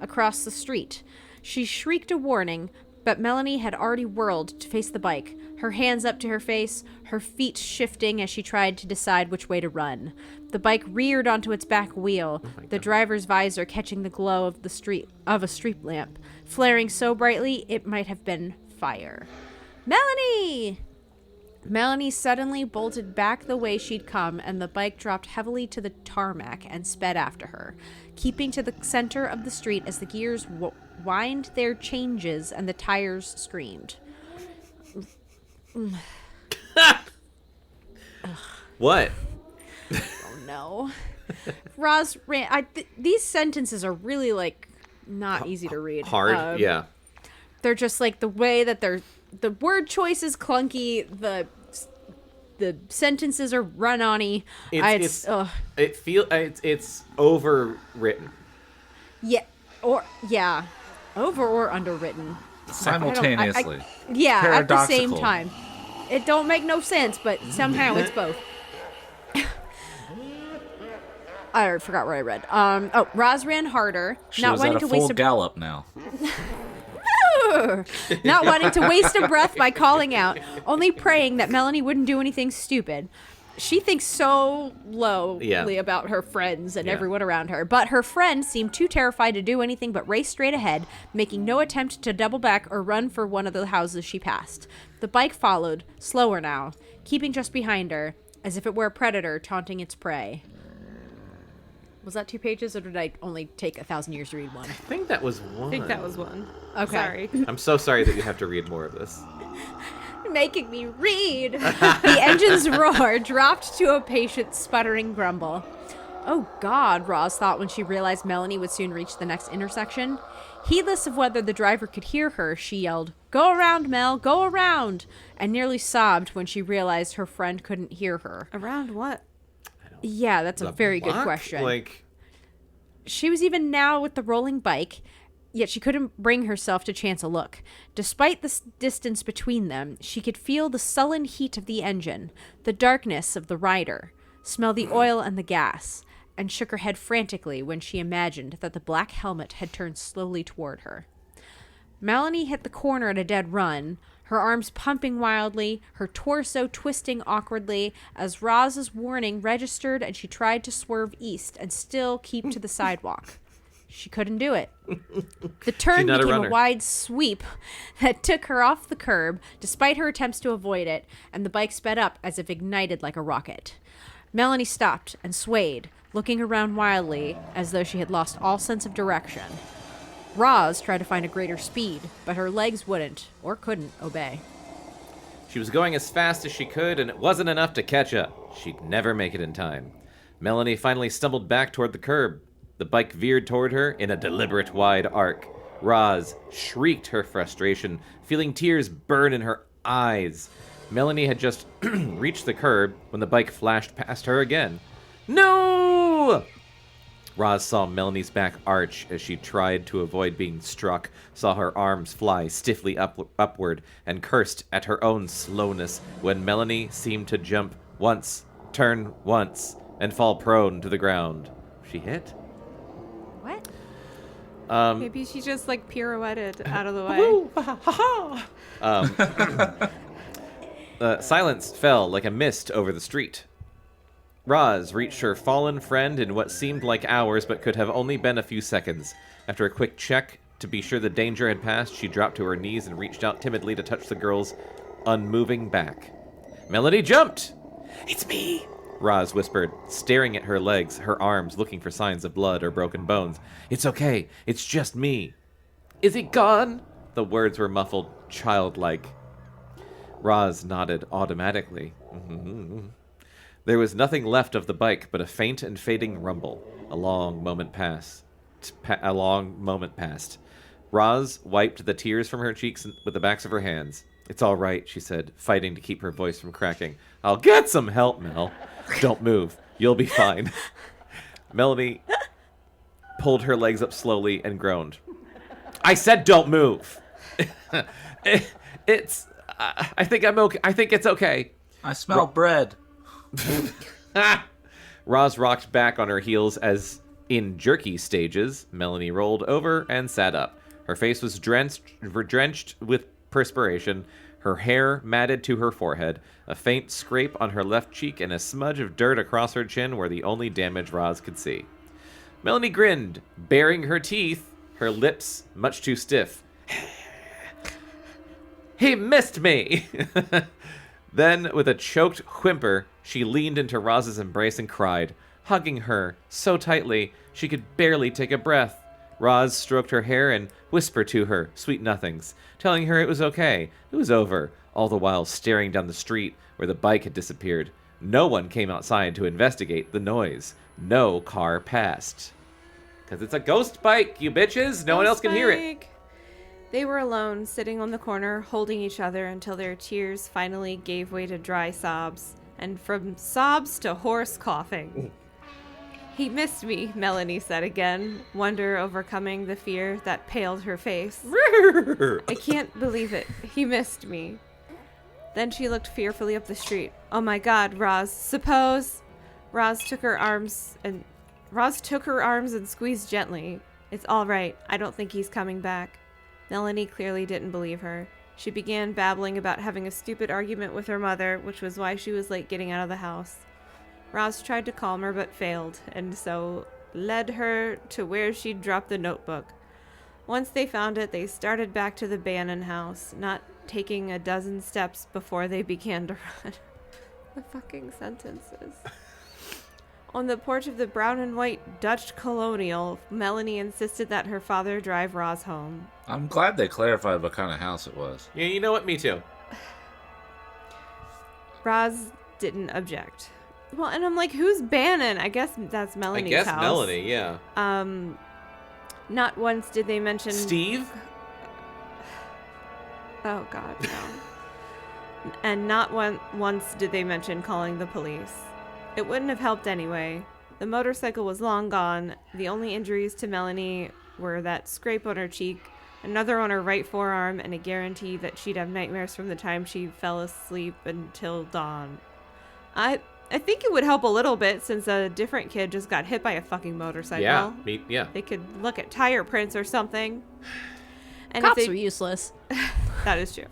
across the street. She shrieked a warning, but Melanie had already whirled to face the bike, her hands up to her face, her feet shifting as she tried to decide which way to run. The bike reared onto its back wheel, the driver's visor catching the glow of a street lamp, flaring so brightly it might have been fire. Melanie! Melanie suddenly bolted back the way she'd come, and the bike dropped heavily to the tarmac and sped after her, keeping to the center of the street as the gears whined their changes and the tires screamed. What? Oh no. Roz ran. These sentences are really like not easy to read. Hard? Yeah. They're just like the way that the word choice is clunky. The sentences are run-on-y. It's overwritten. Yeah. Over or underwritten. Simultaneously. At the same time. It don't make no sense, but somehow it's both. I forgot where I read. Roz ran harder, She not was wanting at a to waste full gallop now. not wanting to waste a breath by calling out, only praying that Melanie wouldn't do anything stupid. She thinks so lowly about her friends and everyone around her, but her friend seemed too terrified to do anything but race straight ahead, making no attempt to double back or run for one of the houses she passed. The bike followed, slower now, keeping just behind her, as if it were a predator taunting its prey. Was that 2 pages, or did I only take 1,000 years to read one? I think that was one. I think that was one. Okay. Sorry. I'm so sorry that you have to read more of this. Making me read. The engine's roar dropped to a patient sputtering grumble. Oh God, Roz thought when she realized Melanie would soon reach the next intersection. Heedless of whether the driver could hear her, she yelled, "Go around, Mel, go around!" and nearly sobbed when she realized her friend couldn't hear her. Around what? Yeah, that's a very good block? question. Like, She was even now with the rolling bike, yet she couldn't bring herself to chance a look. Despite the distance between them, she could feel the sullen heat of the engine, the darkness of the rider, smell the oil and the gas, and shook her head frantically when she imagined that the black helmet had turned slowly toward her. Melanie hit the corner at a dead run, her arms pumping wildly, her torso twisting awkwardly, as Roz's warning registered and she tried to swerve east and still keep to the sidewalk. She couldn't do it. The turn became a wide sweep that took her off the curb, despite her attempts to avoid it, and the bike sped up as if ignited like a rocket. Melanie stopped and swayed, looking around wildly as though she had lost all sense of direction. Roz tried to find a greater speed, but her legs wouldn't, or couldn't, obey. she was going as fast as she could, and it wasn't enough to catch up. She'd never make it in time. Melanie finally stumbled back toward the curb. The bike veered toward her in a deliberate wide arc. Roz shrieked her frustration, feeling tears burn in her eyes. Melanie had just reached the curb when the bike flashed past her again. No! Roz saw Melanie's back arch as she tried to avoid being struck, saw her arms fly stiffly upward, and cursed at her own slowness when Melanie seemed to jump once, turn once, and fall prone to the ground. She hit? What? Maybe she just like pirouetted out of the way. Silence fell like a mist over the street. Roz reached her fallen friend in what seemed like hours but could have only been a few seconds. After a quick check to be sure the danger had passed, she dropped to her knees and reached out timidly to touch the girl's unmoving back. Melanie jumped! "It's me!" Roz whispered, staring at her legs, her arms, looking for signs of blood or broken bones. "It's okay. It's just me." "Is he gone?" The words were muffled, childlike. Roz nodded automatically. There was nothing left of the bike but a faint and fading rumble. A long moment passed. Roz wiped the tears from her cheeks with the backs of her hands. "It's all right," she said, fighting to keep her voice from cracking. "I'll get some help, Mel. Don't move. You'll be fine." Melanie pulled her legs up slowly and groaned. "I said don't move." I think I'm okay. I think it's okay. I smell bread. Roz rocked back on her heels as, in jerky stages, Melanie rolled over and sat up. Her face was drenched with perspiration, her hair matted to her forehead, a faint scrape on her left cheek, and a smudge of dirt across her chin were the only damage Roz could see. Melanie grinned, baring her teeth, her lips much too stiff. He missed me! Then, with a choked whimper, she leaned into Roz's embrace and cried, hugging her so tightly she could barely take a breath. Roz stroked her hair and whispered to her sweet nothings, telling her it was okay, it was over, all the while staring down the street where the bike had disappeared. No one came outside to investigate the noise. No car passed. Because it's a ghost bike, you bitches! No one else can hear it. They were alone, sitting on the corner, holding each other until their tears finally gave way to dry sobs, and from sobs to hoarse coughing. He missed me, Melanie said again, wonder overcoming the fear that paled her face. I can't believe it. He missed me. Then she looked fearfully up the street. Oh my God, Roz, suppose... Roz took her arms and squeezed gently. It's all right. I don't think he's coming back. Melanie clearly didn't believe her. She began babbling about having a stupid argument with her mother, which was why she was late getting out of the house. Roz tried to calm her but failed, and so led her to where she'd dropped the notebook. Once they found it, they started back to the Bannon house, not taking a dozen steps before they began to run. The fucking sentences. On the porch of the brown and white Dutch Colonial, Melanie insisted that her father drive Roz home. I'm glad they clarified what kind of house it was. Yeah, you know what? Me too. Roz didn't object. Well, and I'm like, who's Bannon? I guess that's Melanie's house. I guess Melanie, yeah. Not once did they mention... Steve? Oh, God, no. And not once did they mention calling the police. It wouldn't have helped anyway. The motorcycle was long gone. The only injuries to Melanie were that scrape on her cheek, another on her right forearm, and a guarantee that she'd have nightmares from the time she fell asleep until dawn. I think it would help a little bit since a different kid just got hit by a fucking motorcycle. Yeah. They could look at tire prints or something. And Cops were useless. That is true.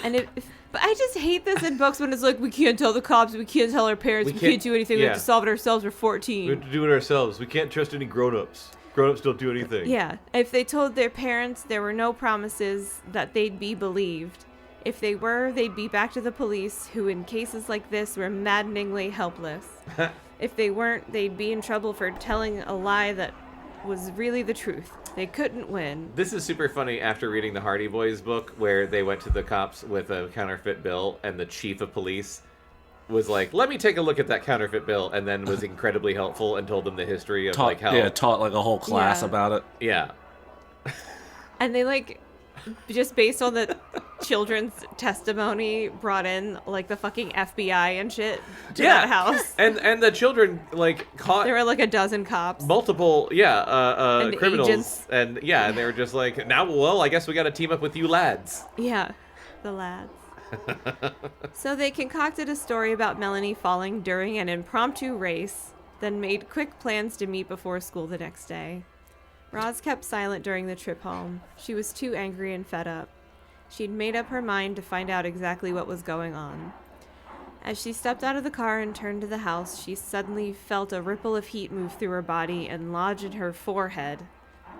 And but I just hate this in books when it's like, we can't tell the cops, we can't tell our parents, we can't do anything, we have to solve it ourselves, we're 14. We have to do it ourselves. We can't trust any grown-ups. Grown-ups don't do anything. Yeah. If they told their parents there were no promises that they'd be believed. If they were, they'd be back to the police, who in cases like this were maddeningly helpless. If they weren't, they'd be in trouble for telling a lie that was really the truth. They couldn't win. This is super funny after reading the Hardy Boys book, where they went to the cops with a counterfeit bill, and the chief of police was like, let me take a look at that counterfeit bill, and then was incredibly helpful and told them the history of taught like a whole class about it. Yeah. And they just based on the children's testimony, brought in the fucking FBI and shit to that house. And the children caught. There were a dozen cops. Multiple, and criminals, agents. and and they were just like, now, well, I guess we got to team up with you lads. Yeah, the lads. So they concocted a story about Melanie falling during an impromptu race, then made quick plans to meet before school the next day. Roz kept silent during the trip home. She was too angry and fed up. She'd made up her mind to find out exactly what was going on. As she stepped out of the car and turned to the house, she suddenly felt a ripple of heat move through her body and lodge in her forehead.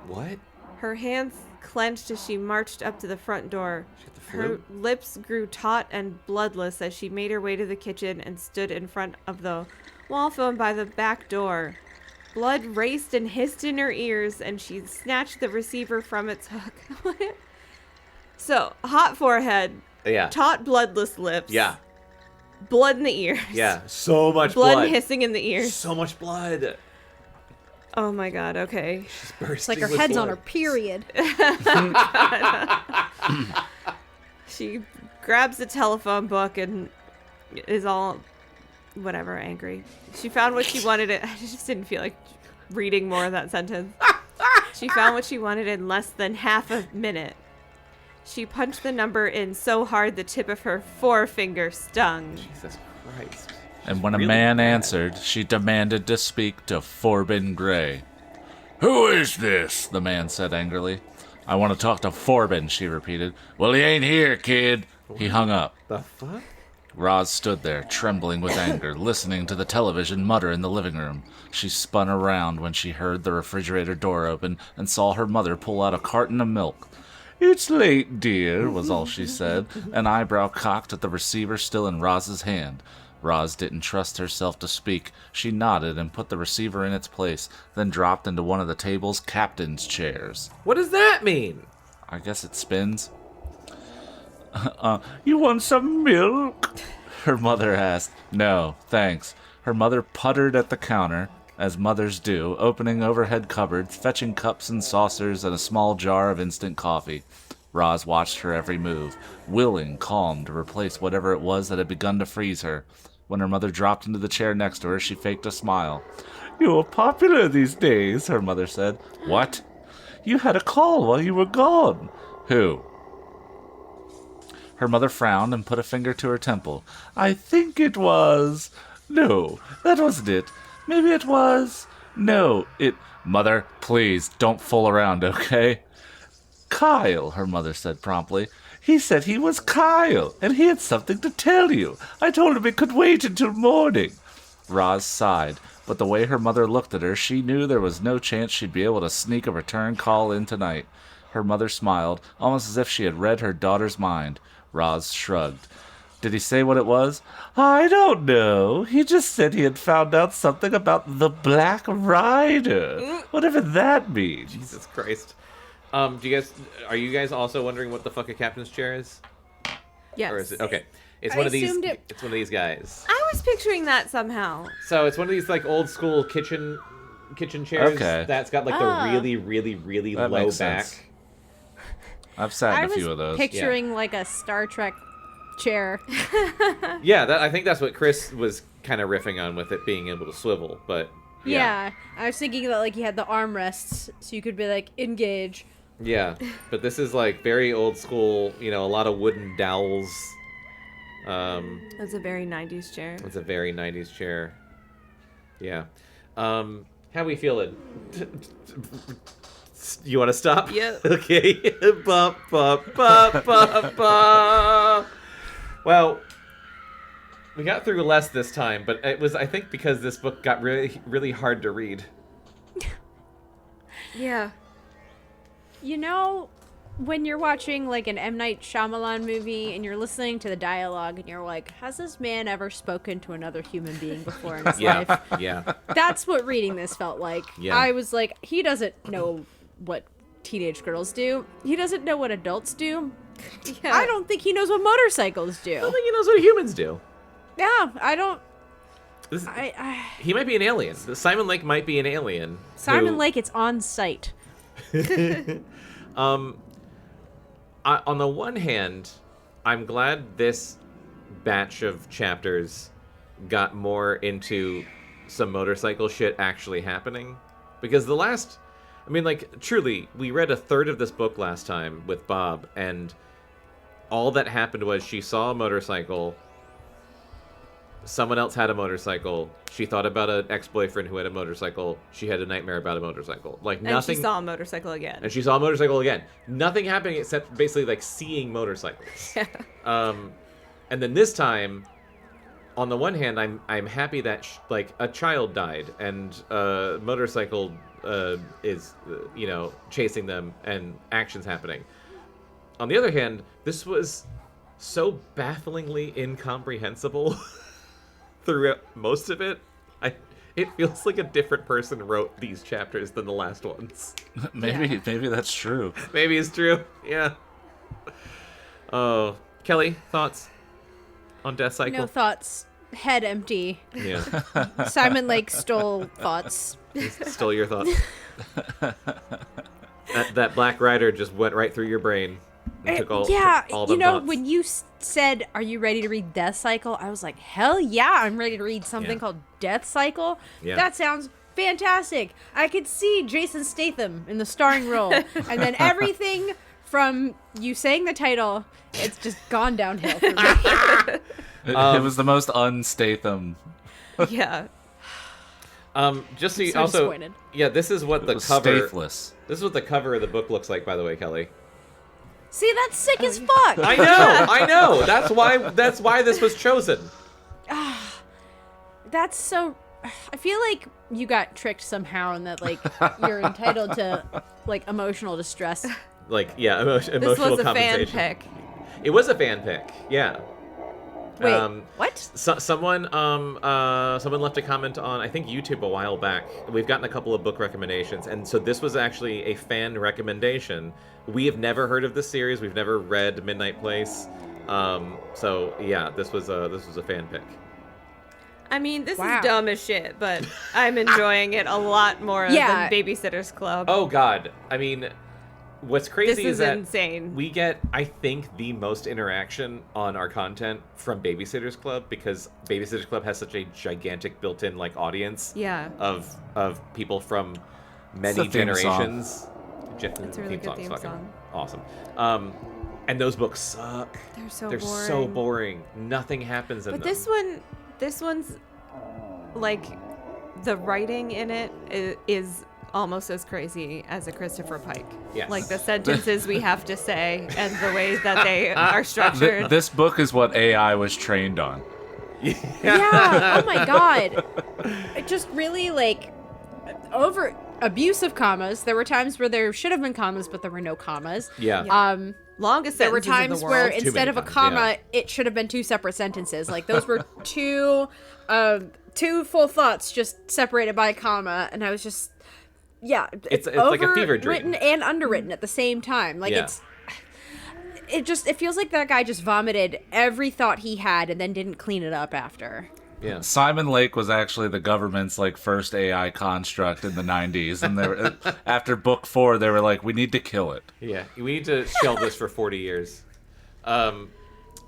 What? Her hands clenched as she marched up to the front door. Her lips grew taut and bloodless as she made her way to the kitchen and stood in front of the wall phone by the back door. Blood raced and hissed in her ears, and she snatched the receiver from its hook. So, hot forehead. Yeah. Taut, bloodless lips. Yeah. Blood in the ears. Yeah. So much blood. Blood hissing in the ears. So much blood. Oh my God, okay. It's like her head's on her period. She grabs the telephone book and is all... whatever, angry. She found what she wanted. I just didn't feel like reading more of that sentence. She found what she wanted in less than half a minute. She punched the number in so hard the tip of her forefinger stung. Jesus Christ. And when a Really man bad. answered, she demanded to speak to Forbin Gray. "Who is this?" the man said angrily. "I want to talk to Forbin," she repeated. "Well, he ain't here, kid." He hung up. The fuck? Roz stood there, trembling with anger, listening to the television mutter in the living room. She spun around when she heard the refrigerator door open and saw her mother pull out a carton of milk. "It's late, dear," was all she said, an eyebrow cocked at the receiver still in Roz's hand. Roz didn't trust herself to speak. She nodded and put the receiver in its place, then dropped into one of the table's captain's chairs. What does that mean? I guess it spins. You want some milk?" her mother asked. "No, thanks." Her mother puttered at the counter, as mothers do, opening overhead cupboards, fetching cups and saucers and a small jar of instant coffee. Roz watched her every move, willing calm to replace whatever it was that had begun to freeze her. When her mother dropped into the chair next to her, she faked a smile. "You're popular these days," her mother said. "What?" "You had a call while you were gone." "Who?" Her mother frowned and put a finger to her temple. "I think it was... No, that wasn't it. Maybe it was... No, it... Mother, please, don't fool around, okay?" "Kyle," her mother said promptly. "He said he was Kyle, and he had something to tell you. I told him it could wait until morning." Roz sighed, but the way her mother looked at her, she knew there was no chance she'd be able to sneak a return call in tonight. Her mother smiled, almost as if she had read her daughter's mind. Roz shrugged. "Did he say what it was?" "I don't know. He just said he had found out something about the Black Rider. Whatever that means." Jesus Christ. Are you guys also wondering what the fuck a captain's chair is? Yes. Or is it okay? It's I one of these. assumed it- It's one of these guys. I was picturing that somehow. So it's one of these like old school kitchen chairs Okay. that's got like Ah. the really, really, really That low makes back. sense. I've sat I in a was few of those. picturing like a Star Trek chair. Yeah, I think that's what Chris was kind of riffing on with it being able to swivel. But Yeah. I was thinking that like you had the armrests, so you could be like engage. yeah. But this is like very old school. You know, a lot of wooden dowels. That's a very 90s chair. It's a very 90s chair. Yeah. How we feeling? You want to stop? Yep. Okay. Ba, ba, ba, ba, ba. Well, we got through less this time, but it was, I think, because this book got really, really hard to read. Yeah. You know, when you're watching like an M. Night Shyamalan movie and you're listening to the dialogue and you're like, has this man ever spoken to another human being before in his life? Yeah. That's what reading this felt like. Yeah. I was like, he doesn't know what teenage girls do. He doesn't know what adults do. Yeah. I don't think he knows what motorcycles I don't do. think he knows what humans do. Yeah, I don't. This, I he might be an alien. Simon Lake might be an alien. Simon who- Lake, it's on site. On the one hand, I'm glad this batch of chapters got more into some motorcycle shit actually happening. Because the last... I mean, like, truly, we read a third of this book last time with Bob, and all that happened was she saw a motorcycle, someone else had a motorcycle, she thought about an ex-boyfriend who had a motorcycle, she had a nightmare about a motorcycle. Like, And nothing... she saw a motorcycle again. And she saw a motorcycle again. Nothing happening except basically like seeing motorcycles. And then this time, on the one hand, I'm happy that like a child died and a motorcycle is chasing them and action's happening. On the other hand, this was so bafflingly incomprehensible throughout most of it. It feels like a different person wrote these chapters than the last ones. Maybe that's true. Maybe it's true. Yeah. Oh, Kelly, thoughts on Death Cycle? No thoughts. Head empty. Yeah, Simon Lake stole thoughts. stole your thoughts. that Black Rider just went right through your brain and took all all the thoughts. When you said, "Are you ready to read Death Cycle?" I was like, "Hell yeah, I'm ready to read something Yeah. called Death Cycle." Yeah. That sounds fantastic. I could see Jason Statham in the starring role, and then everything from you saying the title, it's just gone downhill for me. It was the most un-Statham. Yeah. Just so you so also, disappointed. yeah, this is what It the was cover. Stathless. This is what the cover of the book looks like, by the way, Kelly. See, that's sick as fuck. I know. That's why this was chosen. That's so. I feel like you got tricked somehow, and that like you're entitled to like emotional distress. Like, yeah, emotional This was a fan compensation. pick. It was a fan pick. Yeah. Wait, what? Someone left a comment on, I think, YouTube a while back. We've gotten a couple of book recommendations, and so this was actually a fan recommendation. We have never heard of this series. We've never read Midnight Place. So yeah, this was a fan pick. I mean, this Wow. is dumb as shit, but I'm enjoying it a lot more Yeah. than Babysitter's Club. Oh God, I mean, what's this crazy is that insane. we get, I think, the most interaction on our content from Babysitter's Club, because Babysitter's Club has such a gigantic built-in like audience Yeah. of people from many It's the theme song. generations. It's a really good theme song. Awesome. And those books suck. They're so They're boring. so boring. Nothing happens in But them. this one's like the writing in it is almost as crazy as a Christopher Pike. Yes. Like the sentences we have to say and the way that they are structured. This book is what AI was trained on. Yeah. Oh my god. It just really like over abuse of commas. There were times where there should have been commas, but there were no commas. Yeah. Longest There were sentences in times the where world. instead many of a times, comma, yeah. it should have been two separate sentences. Like those were two full thoughts just separated by a comma, and I was just It's like a fever dream. Written and underwritten at the same time. Like Yeah. it feels like that guy just vomited every thought he had and then didn't clean it up after. Yeah. Simon Lake was actually the government's like first AI construct in the 90s, and they were, after book 4 they were like, we need to kill it. Yeah, we need to shelve this for 40 years.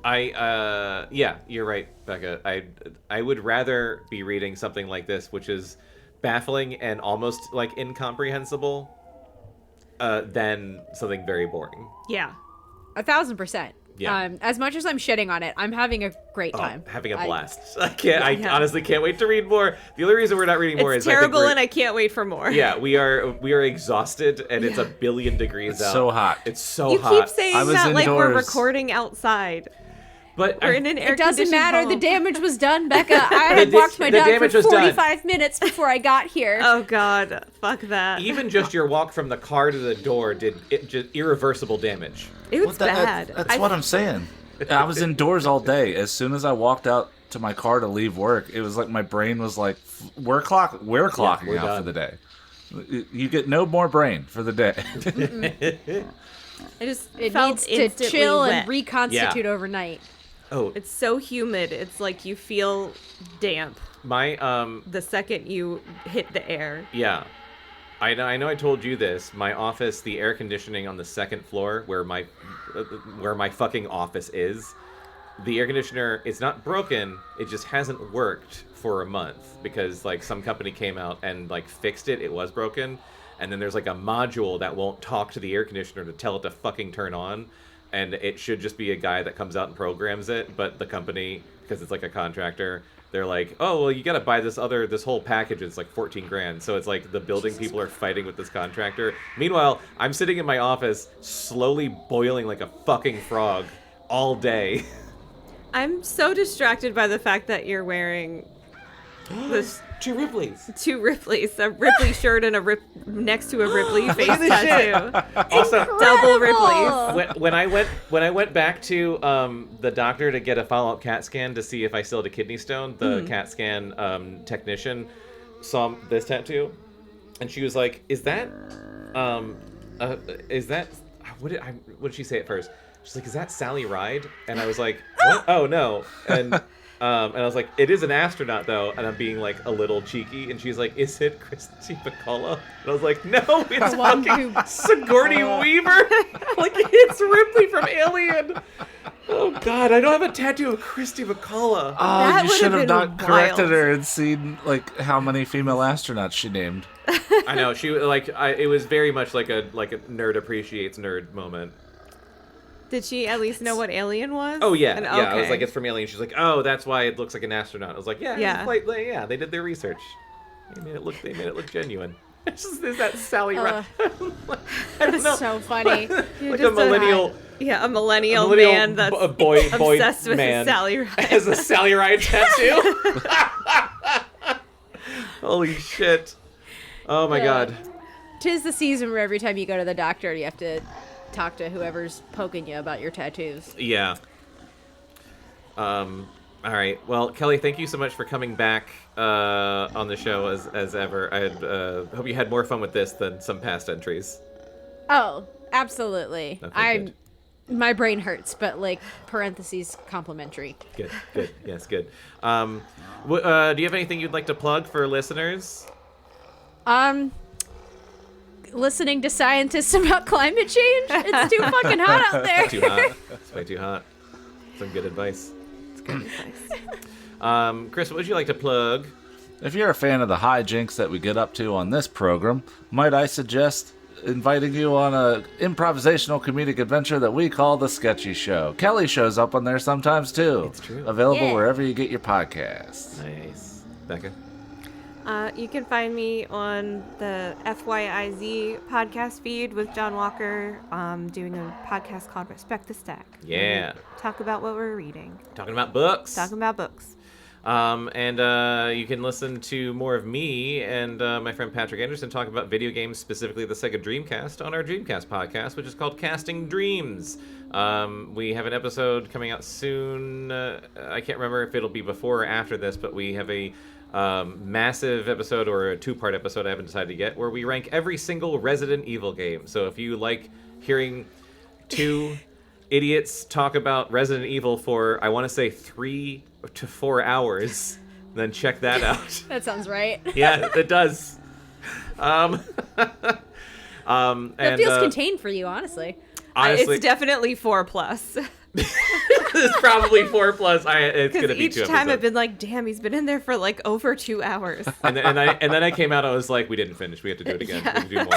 Yeah, you're right, Becca. I would rather be reading something like this, which is baffling and almost like incomprehensible, than something very boring. Yeah. 1,000%. Yeah. As much as I'm shitting on it, I'm having a great time. Having a I- blast. I Yeah. honestly can't wait to read more. The only reason we're not reading more It's is terrible I think and I can't wait for more. yeah, we are exhausted and it's a billion degrees out. So hot. It's so You hot. keep saying I was that like we're indoors. recording outside. but We're in an air It doesn't matter. Home. The damage was done, Becca. I had walked my the dog damage for was done. 45 minutes before I got here. Oh God, fuck that. even just your walk from the car to the door did just irreversible damage. It was bad. That's what I'm saying. I was indoors all day. As soon as I walked out to my car to leave work, it was like my brain was like, we're clocking we're out for done. the day. You get no more brain for the day. I just It felt needs to instantly chill wet. and reconstitute overnight. Oh, It's so humid. It's like you feel damp my the second you hit the air. yeah. I know I told you this. My office, the air conditioning on the second floor where my fucking office is, the air conditioner is not broken, it just hasn't worked for a month because like some company came out and like fixed it. It was broken. And then there's like a module that won't talk to the air conditioner to tell it to fucking turn on. And it should just be a guy that comes out and programs it, but the company, because it's like a contractor, they're like, oh, well, you got to buy this whole package. It's like 14 grand. So it's like the building people are fighting with this contractor. Meanwhile, I'm sitting in my office slowly boiling like a fucking frog all day. I'm so distracted by the fact that you're wearing this 2 Ripley's. 2 Ripleys, a Ripley shirt and a next to a Ripley face tattoo. Also, Double Ripleys. when I went back to the doctor to get a follow-up CAT scan to see if I still had a kidney stone, the CAT scan technician saw this tattoo, and she was like, "Is that what did she say at first?" She's like, "Is that Sally Ride?" And I was like, "What? Oh no!" And I was like, "It is an astronaut, though," and I'm being like a little cheeky. And she's like, "Is it Christy McCullough?" And I was like, "No, it's The one fucking who- Sigourney Weaver. Like it's Ripley from Alien." Oh God, I don't have a tattoo of Christy McCullough. Oh, That you would've should have been not corrected wild. her and seen like how many female astronauts she named. I know she like it was very much like a nerd appreciates nerd moment. Did she at least know what alien was? Oh yeah, And, yeah. I was okay. like, it's from Alien. She's like, oh, that's why it looks like an astronaut. I was like, yeah, Yeah. yeah. They did their research. They made it look genuine. It's just, is that Sally Ride? I don't know. So funny. Like a just millennial. Yeah, a millennial man that's boy obsessed with man his Sally Ride. has a Sally Ride tattoo. Holy shit! Oh my god. 'Tis the season where every time you go to the doctor, you have to talk to whoever's poking you about your tattoos. Yeah. All right. Well, Kelly, thank you so much for coming back on the show as ever. I hope you had more fun with this than some past entries. Oh, absolutely. Okay, good. My brain hurts, but like parentheses complimentary. Good. Yes, good. Do you have anything you'd like to plug for listeners? Listening to scientists about climate change. It's too fucking hot out there. Too hot. It's way too hot. Some good advice. It's good advice. Chris, what would you like to plug? If you're a fan of the hijinks that we get up to on this program, might I suggest inviting you on a improvisational comedic adventure that we call The Sketchy Show. Kelly shows up on there sometimes too. It's true. Available Yeah. wherever you get your podcasts. Nice. Becca? You can find me on the FYIZ podcast feed with John Walker, doing a podcast called Respect the Stack. Yeah. Talk about what we're reading. Talking about books. Talking about books. And you can listen to more of me and my friend Patrick Anderson talk about video games, specifically the Sega Dreamcast, on our Dreamcast podcast, which is called Casting Dreams. We have an episode coming out soon. I can't remember if it'll be before or after this, but we have a massive episode, or a two-part episode I haven't decided yet, where we rank every single Resident Evil game. So if you like hearing two idiots talk about Resident Evil for, I want to say, 3 to 4 hours, then check that out. That sounds right. Yeah, it does. And, That feels contained for you, honestly. honestly, It's definitely 4+. it's probably 4+. It's gonna Because be each 2 time I've episodes. been like, damn, he's been in there for like over 2 hours. And then I came out. I was like, we didn't finish. We have to do it again. We have to do more.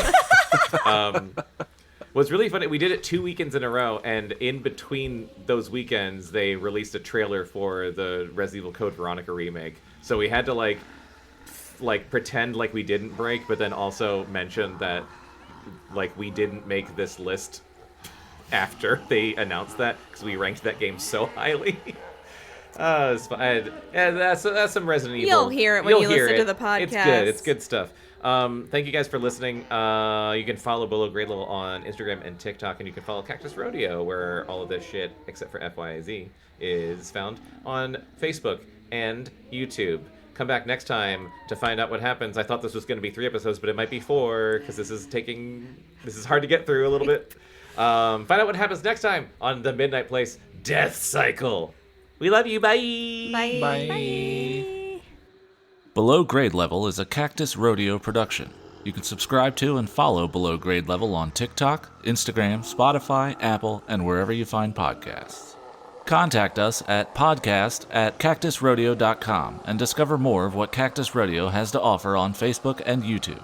What's really funny, we did it 2 weekends in a row, and in between those weekends, they released a trailer for the Resident Evil Code Veronica remake. So we had to like pretend like we didn't break, but then also mention that like we didn't make this list after they announced that, because we ranked that game so highly. It's fun. Yeah, that's some Resident Evil. You'll hear it when you listen to the podcast. It's good. It's good stuff. Thank you guys for listening. You can follow Below Grade Level on Instagram and TikTok, and you can follow Cactus Rodeo, where all of this shit, except for FYIZ, is found on Facebook and YouTube. Come back next time to find out what happens. I thought this was going to be 3 episodes, but it might be 4, because this is hard to get through a little bit. Find out what happens next time on The Midnight Place Death Cycle. We love you. Bye. Bye. Bye. Below Grade Level is a Cactus Rodeo production. You can subscribe to and follow Below Grade Level on TikTok, Instagram, Spotify, Apple, and wherever you find podcasts. Contact us at podcast@cactusrodeo.com and discover more of what Cactus Rodeo has to offer on Facebook and YouTube.